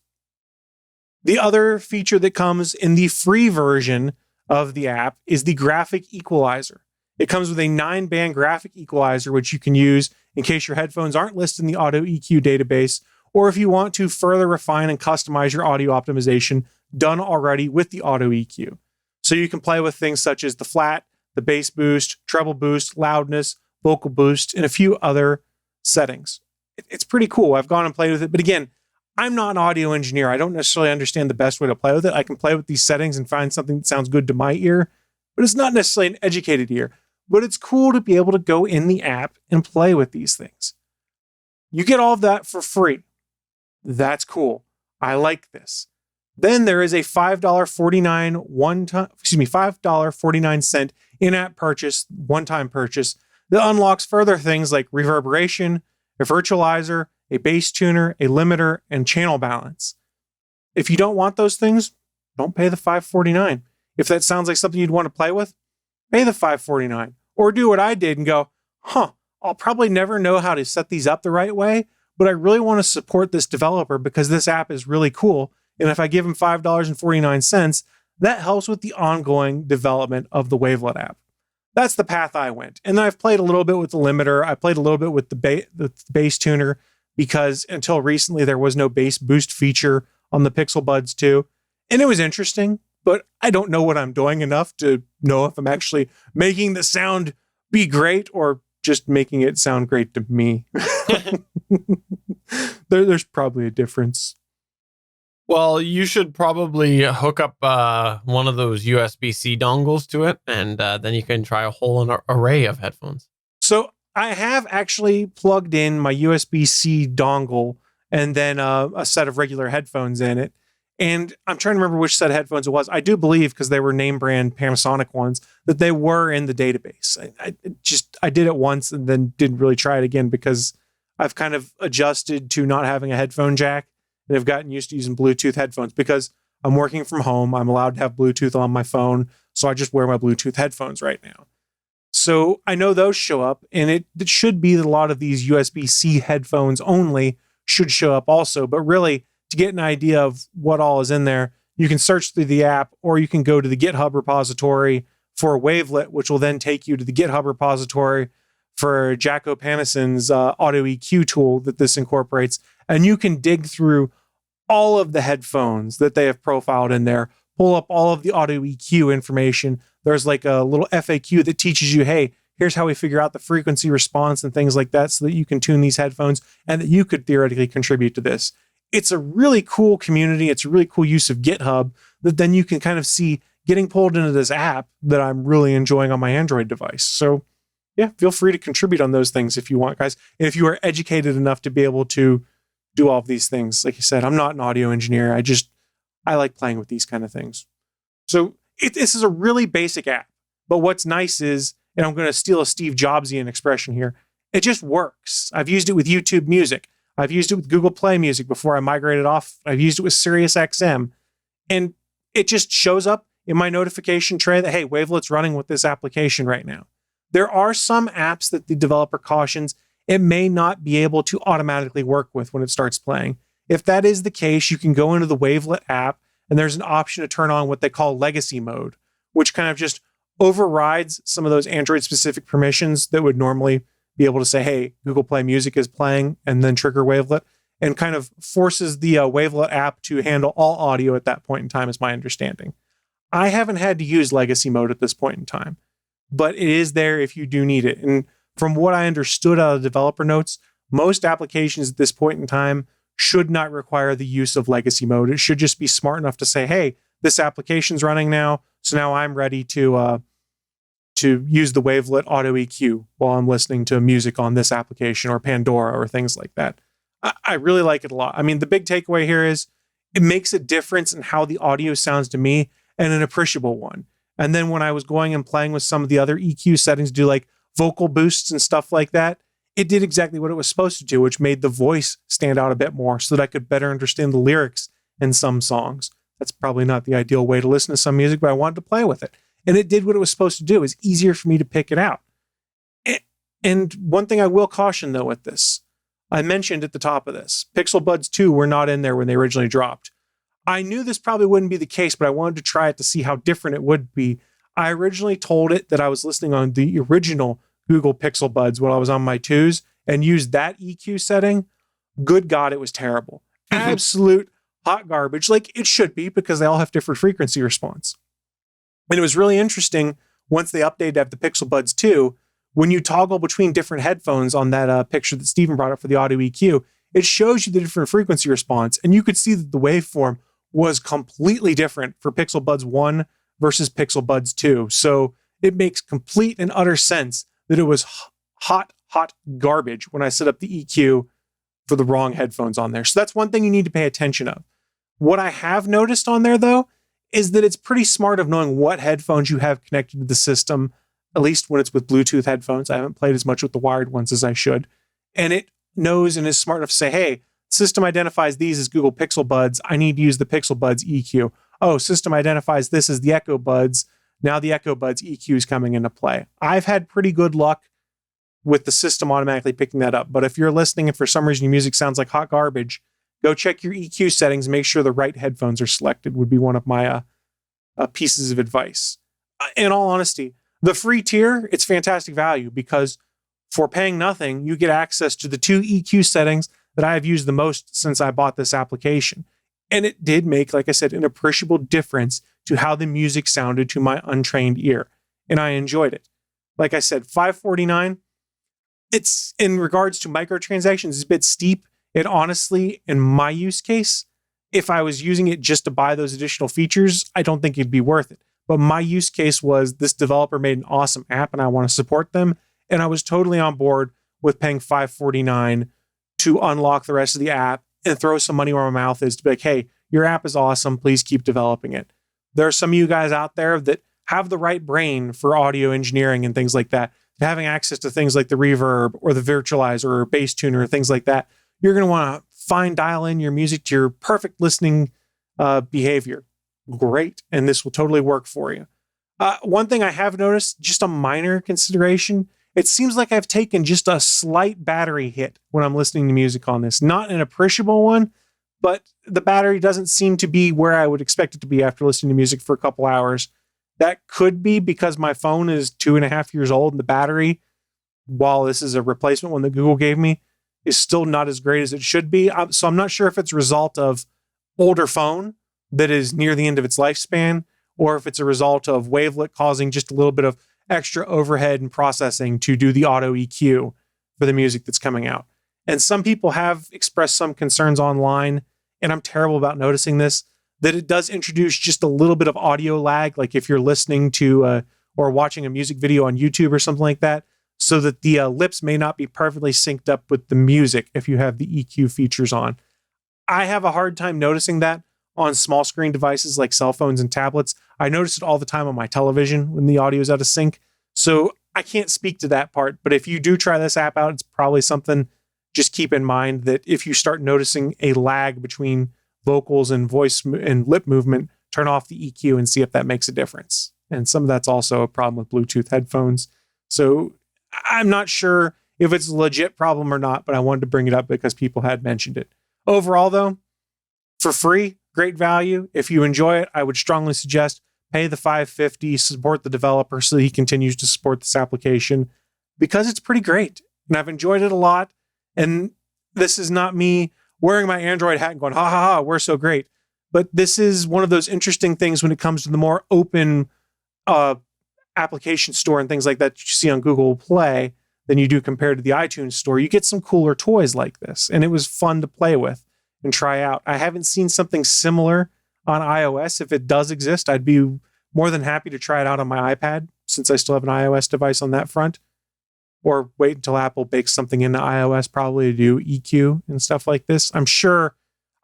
The other feature that comes in the free version of the app is the graphic equalizer. It comes with a 9-band graphic equalizer, which you can use in case your headphones aren't listed in the auto EQ database, or if you want to further refine and customize your audio optimization done already with the auto EQ. So you can play with things such as the flat, the bass boost, treble boost, loudness, vocal boost, and a few other settings. It's pretty cool. I've gone and played with it. But again, I'm not an audio engineer. I don't necessarily understand the best way to play with it. I can play with these settings and find something that sounds good to my ear, but it's not necessarily an educated ear. But it's cool to be able to go in the app and play with these things. You get all of that for free. That's cool. I like this. Then there is a $5.49 in-app purchase, one-time purchase that unlocks further things like reverberation, a virtualizer, a bass tuner, a limiter, and channel balance. If you don't want those things, don't pay the $5.49. If that sounds like something you'd want to play with, pay the $5.49. Or do what I did and go, I'll probably never know how to set these up the right way, but I really want to support this developer because this app is really cool. And if I give him $5.49, that helps with the ongoing development of the Wavelet app. That's the path I went. And then I've played a little bit with the limiter. I played a little bit with the bass tuner because until recently there was no bass boost feature on the Pixel Buds 2. And it was interesting, but I don't know what I'm doing enough to know if I'm actually making the sound be great or just making it sound great to me. There's probably a difference. Well, you should probably hook up one of those USB-C dongles to it, and then you can try a whole array of headphones. So I have actually plugged in my USB-C dongle and then a set of regular headphones in it. And I'm trying to remember which set of headphones it was. I do believe, because they were name brand Panasonic ones, that they were in the database. I did it once and then didn't really try it again because I've kind of adjusted to not having a headphone jack. And I've gotten used to using Bluetooth headphones because I'm working from home. I'm allowed to have Bluetooth on my phone. So I just wear my Bluetooth headphones right now. So I know those show up, and it should be that a lot of these USB-C headphones only should show up also. But really, to get an idea of what all is in there, you can search through the app, or you can go to the GitHub repository for Wavelet, which will then take you to the GitHub repository for Jacko Panison's auto EQ tool that this incorporates. And you can dig through all of the headphones that they have profiled in there, pull up all of the auto EQ information. There's like a little FAQ that teaches you, hey, here's how we figure out the frequency response and things like that so that you can tune these headphones and that you could theoretically contribute to this. It's a really cool community. It's a really cool use of GitHub that then you can kind of see getting pulled into this app that I'm really enjoying on my Android device. So yeah, feel free to contribute on those things if you want, guys. And if you are educated enough to be able to do all of these things. Like you said, I'm not an audio engineer. I like playing with these kind of things. So this is a really basic app. But what's nice is, and I'm going to steal a Steve Jobsian expression here, it just works. I've used it with YouTube Music. I've used it with Google Play Music before I migrated off. I've used it with SiriusXM. And it just shows up in my notification tray that, hey, Wavelet's running with this application right now. There are some apps that the developer cautions it may not be able to automatically work with when it starts playing. If that is the case, you can go into the Wavelet app and there's an option to turn on what they call legacy mode, which kind of just overrides some of those Android specific permissions that would normally be able to say, hey, Google Play Music is playing and then trigger Wavelet. and kind of forces the Wavelet app to handle all audio at that point in time, is my understanding. I haven't had to use legacy mode at this point in time, but it is there if you do need it. And from what I understood out of developer notes, most applications at this point in time should not require the use of legacy mode. It should just be smart enough to say, hey, this application's running now, so now I'm ready to use the Wavelet auto EQ while I'm listening to music on this application or Pandora or things like that. I really like it a lot. I mean, the big takeaway here is it makes a difference in how the audio sounds to me, and an appreciable one. And then when I was going and playing with some of the other EQ settings, do like vocal boosts and stuff like that, it did exactly what it was supposed to do, which made the voice stand out a bit more so that I could better understand the lyrics in some songs. That's probably not the ideal way to listen to some music, but I wanted to play with it. And it did what it was supposed to do. It was easier for me to pick it out. And one thing I will caution, though, with this, I mentioned at the top of this, Pixel Buds 2 were not in there when they originally dropped. I knew this probably wouldn't be the case, but I wanted to try it to see how different it would be. I originally told it that I was listening on the original Google Pixel Buds while I was on my 2s and used that EQ setting. Good God, it was terrible. Absolute hot garbage, like it should be, because they all have different frequency response. And it was really interesting once they updated to have the Pixel Buds 2, when you toggle between different headphones on that picture that Steven brought up for the audio EQ, it shows you the different frequency response. And you could see that the waveform was completely different for Pixel Buds 1 versus Pixel Buds 2. So it makes complete and utter sense that it was hot garbage when I set up the EQ for the wrong headphones on there. So that's one thing you need to pay attention of. What I have noticed on there, though, is that it's pretty smart of knowing what headphones you have connected to the system, at least when it's with Bluetooth headphones. I haven't played as much with the wired ones as I should. And it knows and is smart enough to say, hey, system identifies these as Google Pixel Buds. I need to use the Pixel Buds EQ. Oh, system identifies this as the Echo Buds. Now the Echo Buds EQ is coming into play. I've had pretty good luck with the system automatically picking that up. But if you're listening and for some reason your music sounds like hot garbage, go check your EQ settings. Make sure the right headphones are selected would be one of my pieces of advice. In all honesty, the free tier, it's fantastic value because for paying nothing, you get access to the 2 EQ settings that I have used the most since I bought this application. And it did make, like I said, an appreciable difference to how the music sounded to my untrained ear. And I enjoyed it. Like I said, $549, it's in regards to microtransactions, it's a bit steep. It honestly, in my use case, if I was using it just to buy those additional features, I don't think it'd be worth it. But my use case was this developer made an awesome app and I want to support them. And I was totally on board with paying $549 to unlock the rest of the app and throw some money where my mouth is to be like, hey, your app is awesome. Please keep developing it. There are some of you guys out there that have the right brain for audio engineering and things like that. Having access to things like the reverb or the virtualizer or bass tuner or things like that, you're going to want to dial in your music to your perfect listening behavior. Great. And this will totally work for you. One thing I have noticed, just a minor consideration, it seems like I've taken just a slight battery hit when I'm listening to music on this. Not an appreciable one, but the battery doesn't seem to be where I would expect it to be after listening to music for a couple hours. That could be because my phone is 2.5 years old and the battery, while this is a replacement one that Google gave me, is still not as great as it should be. So I'm not sure if it's a result of older phone that is near the end of its lifespan, or if it's a result of Wavelet causing just a little bit of extra overhead and processing to do the auto EQ for the music that's coming out. And some people have expressed some concerns online, and I'm terrible about noticing this, that it does introduce just a little bit of audio lag, like if you're listening to or watching a music video on YouTube or something like that, so that the lips may not be perfectly synced up with the music if you have the EQ features on. I have a hard time noticing that on small screen devices like cell phones and tablets. I notice it all the time on my television when the audio is out of sync. So I can't speak to that part, but if you do try this app out, it's probably something just keep in mind that if you start noticing a lag between vocals and voice and lip movement, turn off the EQ and see if that makes a difference. And some of that's also a problem with Bluetooth headphones. So I'm not sure if it's a legit problem or not, but I wanted to bring it up because people had mentioned it. Overall, though, for free, great value. If you enjoy it, I would strongly suggest pay the $550, support the developer so that he continues to support this application because it's pretty great. And I've enjoyed it a lot. And this is not me wearing my Android hat and going, ha ha ha, we're so great. But this is one of those interesting things when it comes to the more open application store and things like that you see on Google Play than you do compared to the iTunes store. You get some cooler toys like this, and it was fun to play with and try out. I haven't seen something similar on iOS. If it does exist, I'd be more than happy to try it out on my iPad, since I still have an iOS device on that front. Or wait until Apple bakes something into iOS, probably to do EQ and stuff like this. I'm sure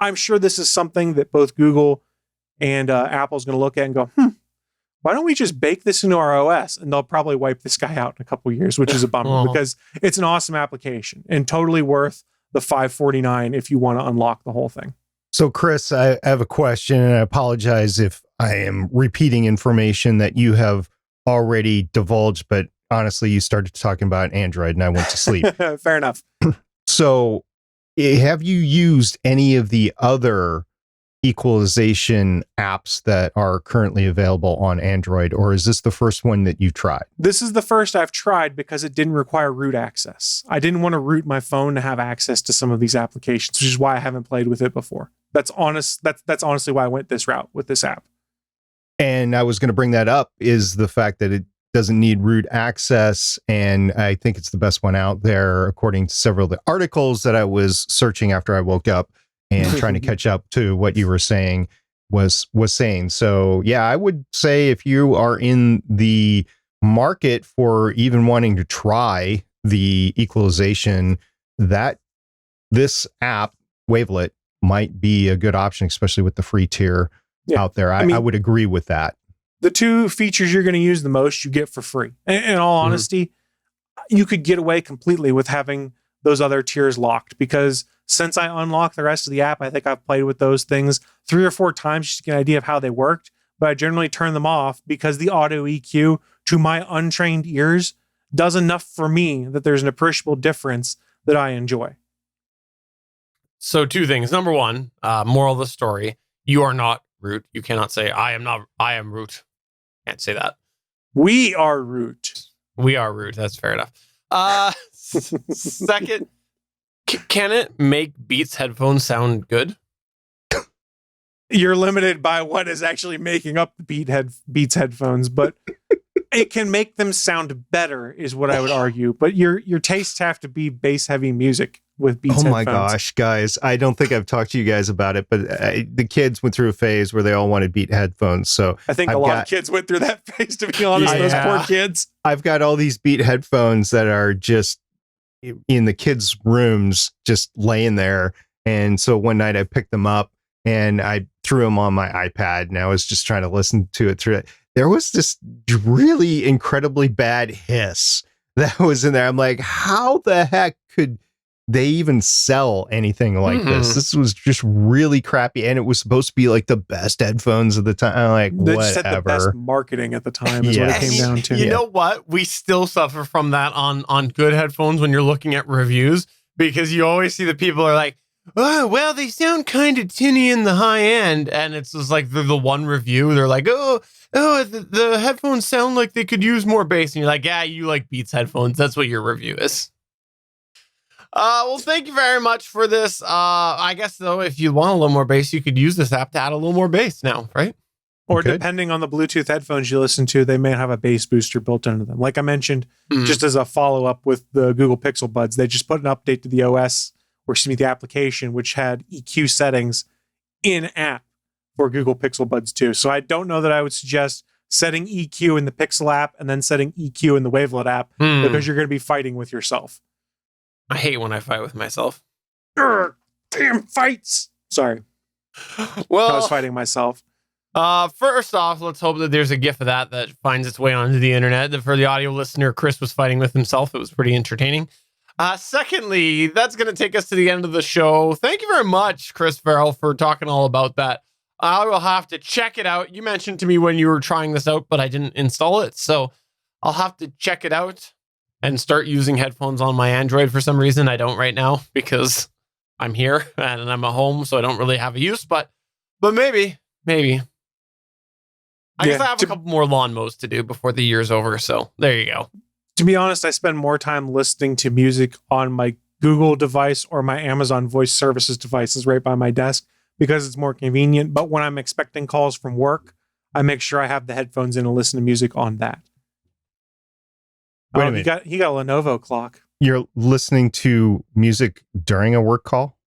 this is something that both Google and Apple's going to look at and go, why don't we just bake this into our OS? And they'll probably wipe this guy out in a couple of years, which is a bummer because it's an awesome application and totally worth the $549 if you want to unlock the whole thing. So, Chris, I have a question, and I apologize if I am repeating information that you have already divulged, but honestly, you started talking about Android and I went to sleep. Fair enough. So, have you used any of the other equalization apps that are currently available on Android, or is this the first one that you've tried? This is the first I've tried because it didn't require root access. I didn't want to root my phone to have access to some of these applications, which is why I haven't played with it before. That's honestly why I went this route with this app. And I was going to bring that up, is the fact that it doesn't need root access, and I think it's the best one out there according to several of the articles that I was searching after I woke up and trying to catch up to what you were saying was saying. So yeah, I would say if you are in the market for even wanting to try the equalization, that this app, Wavelet, might be a good option, especially with the free tier out there. I would agree with that. The two features you're going to use the most, you get for free. In all honesty, you could get away completely with having those other tiers locked, because since I unlocked the rest of the app, I think I've played with those things 3 or 4 times just to get an idea of how they worked. But I generally turn them off because the auto EQ, to my untrained ears, does enough for me that there's an appreciable difference that I enjoy. So 2 things. Number 1, moral of the story: you are not root. You cannot say I am root. Can't say that. We are root. We are root. That's fair enough. Second, can it make Beats headphones sound good? You're limited by what is actually making up the Beats headphones, but it can make them sound better, is what I would argue. But your tastes have to be bass heavy music with Beats headphones. Oh my gosh, guys. I don't think I've talked to you guys about it, but the kids went through a phase where they all wanted Beat headphones. So I think a lot of kids went through that phase, to be honest. Those poor kids. I've got all these Beat headphones that are just in the kids' rooms, just laying there. And so one night I picked them up and I threw them on my iPad, and I was just trying to listen to it through it. There was this really incredibly bad hiss that was in there. I'm like, how the heck could they even sell anything like this? This was just really crappy, and it was supposed to be like the best headphones of the time. I'm like, they whatever. just had the best marketing at the time is what it came down to. You know what? We still suffer from that on good headphones when you're looking at reviews, because you always see the people are like, oh, well, they sound kind of tinny in the high end. And it's just like the one review. They're like, the headphones sound like they could use more bass. And you're like, yeah, you like Beats headphones. That's what your review is. Well, thank you very much for this. I guess, though, if you want a little more bass, you could use this app to add a little more bass now, right? Or depending on the Bluetooth headphones you listen to, they may have a bass booster built into them. Like I mentioned, just as a follow-up with the Google Pixel Buds, they just put an update to the OS, or excuse me, the application, which had EQ settings in-app for Google Pixel Buds too. So I don't know that I would suggest setting EQ in the Pixel app and then setting EQ in the Wavelet app, because you're going to be fighting with yourself. I hate when I fight with myself. Damn fights. Sorry. Well, I was fighting myself. First off, let's hope that there's a GIF of that finds its way onto the internet. For the audio listener, Chris was fighting with himself. It was pretty entertaining. Secondly, that's going to take us to the end of the show. Thank you very much, Chris Farrell, for talking all about that. I will have to check it out. You mentioned to me when you were trying this out, but I didn't install it. So I'll have to check it out and start using headphones on my Android. For some reason, I don't right now because I'm here and I'm at home, so I don't really have a use, but maybe. I guess I have a couple more lawn mows to do before the year's over, so there you go. To be honest, I spend more time listening to music on my Google device or my Amazon Voice Services device is right by my desk because it's more convenient. But when I'm expecting calls from work, I make sure I have the headphones in and listen to music on that. Wait a minute. He got a Lenovo clock. You're listening to music during a work call?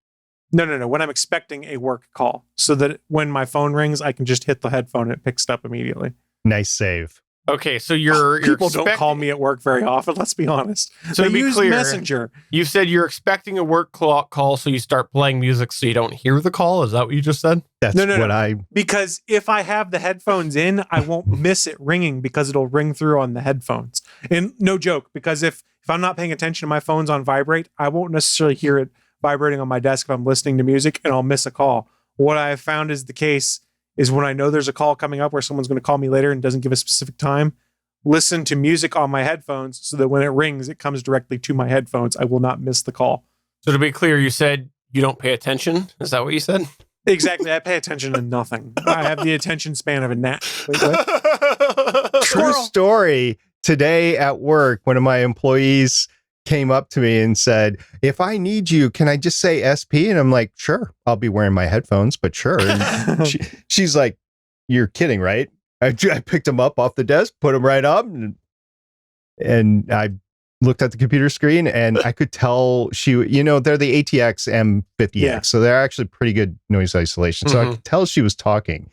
No. When I'm expecting a work call, so that when my phone rings, I can just hit the headphone and it picks it up immediately. Nice save. Okay, so you're people don't call me at work very often. Let's be honest. So they to be use clear, Messenger. You said you're expecting a work call, so you start playing music so you don't hear the call. Is that what you just said? That's No. Because if I have the headphones in, I won't miss it ringing because it'll ring through on the headphones. And no joke, because if I'm not paying attention to my phone's on vibrate, I won't necessarily hear it vibrating on my desk if I'm listening to music, and I'll miss a call. What I have found is the case is when I know there's a call coming up where someone's going to call me later and doesn't give a specific time, listen to music on my headphones so that when it rings, it comes directly to my headphones. I will not miss the call. So to be clear, you said you don't pay attention. Is that what you said? Exactly. I pay attention to nothing. I have the attention span of a gnat. Wait, what? True story. Today at work, one of my employees came up to me and said, if I need you, can I just say SP? And I'm like, sure, I'll be wearing my headphones, but sure. And she's like, you're kidding, right? I picked him up off the desk, put him right up, and I looked at the computer screen and I could tell they're the ATX M50X. Yeah. So they're actually pretty good noise isolation. So I could tell she was talking,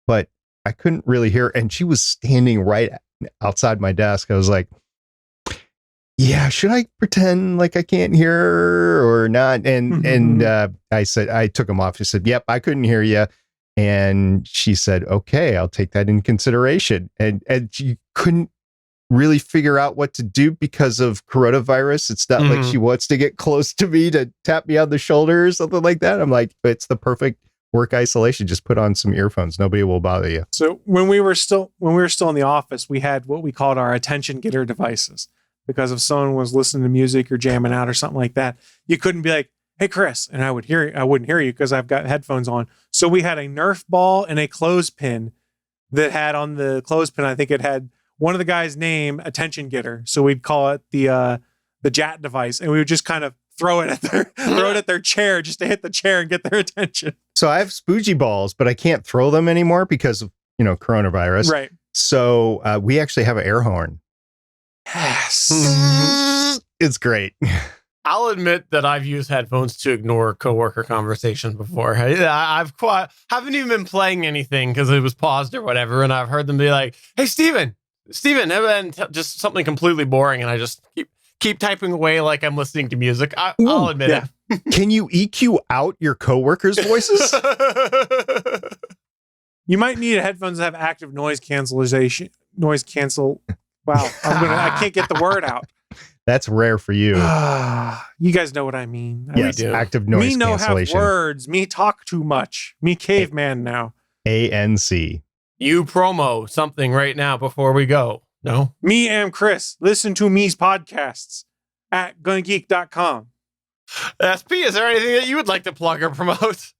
but I couldn't really hear. And she was standing right outside my desk. I was like, yeah, should I pretend like I can't hear her or not? And I said, I took him off. She said, yep, I couldn't hear you. And she said, okay, I'll take that in consideration. And she couldn't really figure out what to do because of coronavirus. It's not like she wants to get close to me to tap me on the shoulder or something like that. I'm like, it's the perfect work isolation. Just put on some earphones. Nobody will bother you. So when we were still in the office, we had what we called our attention getter devices, because if someone was listening to music or jamming out or something like that, you couldn't be like, hey, Chris, and I wouldn't hear you because I've got headphones on. So we had a Nerf ball and a clothespin that had on the clothespin, I think it had one of the guys' name, attention getter. So we'd call it the JAT device, and we would just kind of throw it at their chair just to hit the chair and get their attention. So I have spoogie balls, but I can't throw them anymore because of coronavirus. Right. So we actually have an air horn. Yes. It's great. I'll admit that I've used headphones to ignore coworker conversation before. Haven't even been playing anything because it was paused or whatever, and I've heard them be like, "Hey, Steven," and just something completely boring, and I just keep typing away like I'm listening to music. I'll admit it. Can you EQ out your coworkers' voices? You might need headphones that have active noise cancellation. Noise cancel. Wow, I can't get the word out. That's rare for you. You guys know what I mean. Yes, we do. Active noise me no cancellation. Have words. Me talk too much. Me caveman now. ANC. You promo something right now before we go. No? Me am Chris. Listen to me's podcasts at gungeek.com. SP, is there anything that you would like to plug or promote?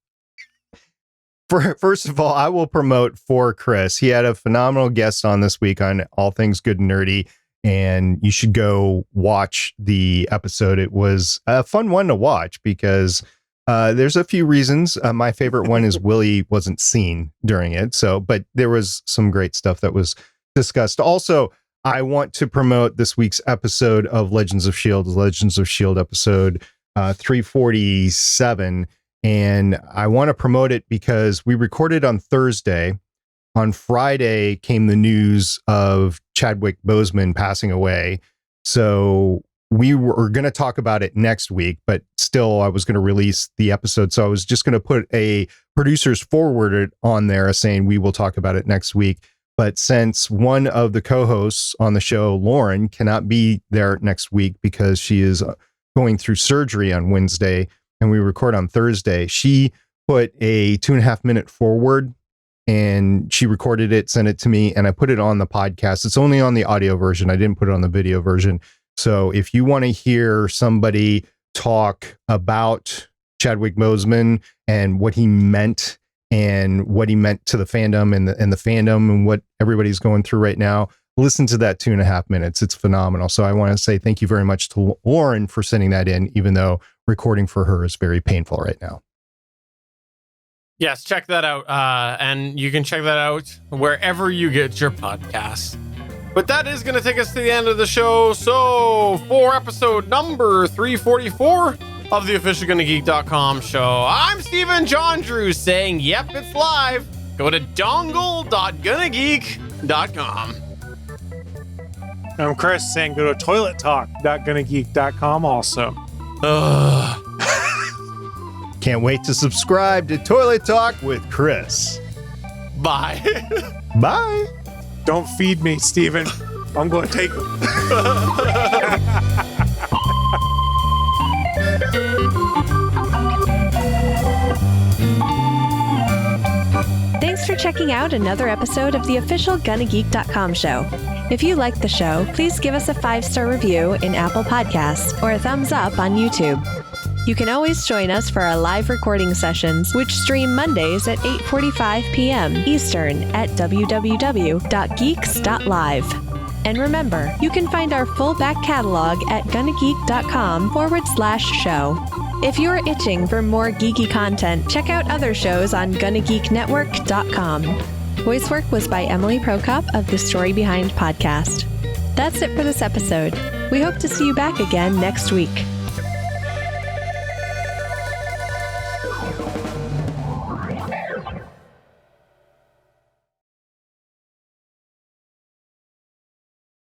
First of all, I will promote for Chris. He had a phenomenal guest on this week on All Things Good and Nerdy, and you should go watch the episode. It was a fun one to watch because there's a few reasons. My favorite one is Willie wasn't seen during it. But there was some great stuff that was discussed. Also, I want to promote this week's episode of Legends of S.H.I.E.L.D. episode 347. And I want to promote it because we recorded on Thursday. On Friday came the news of Chadwick Boseman passing away. So we were going to talk about it next week, but still I was going to release the episode. So I was just going to put a producer's forward on there saying we will talk about it next week. But since one of the co-hosts on the show, Lauren, cannot be there next week because she is going through surgery on Wednesday, and we record on Thursday, she put a 2.5 minute forward and she recorded it, sent it to me, and I put it on the podcast. It's only on the audio version. I didn't put it on the video version. So if you want to hear somebody talk about Chadwick Boseman and what he meant to the fandom and the fandom and what everybody's going through right now, listen to that 2.5 minutes. It's phenomenal. So I want to say thank you very much to Lauren for sending that in, even though recording for her is very painful right now. Yes, check that out. And you can check that out wherever you get your podcasts. But that is going to take us to the end of the show. So for episode number 344 of the official GonnaGeek.com show, I'm Stephen John Drew saying, yep, it's live. Go to dongle.gonnageek.com. I'm Chris saying go to toilettalk.gonnageek.com also. Can't wait to subscribe to Toilet Talk with Chris. Bye. Bye. Don't feed me, Steven. I'm going to take them. Thanks for checking out another episode of the official GonnaGeek.com show. If you like the show, please give us a 5-star review in Apple Podcasts or a thumbs up on YouTube. You can always join us for our live recording sessions, which stream Mondays at 8:45 p.m. Eastern at www.geeks.live. And remember, you can find our full back catalog at gonnageek.com/show. If you're itching for more geeky content, check out other shows on GonnaGeekNetwork.com. Voice work was by Emily Prokop of the Story Behind podcast. That's it for this episode. We hope to see you back again next week.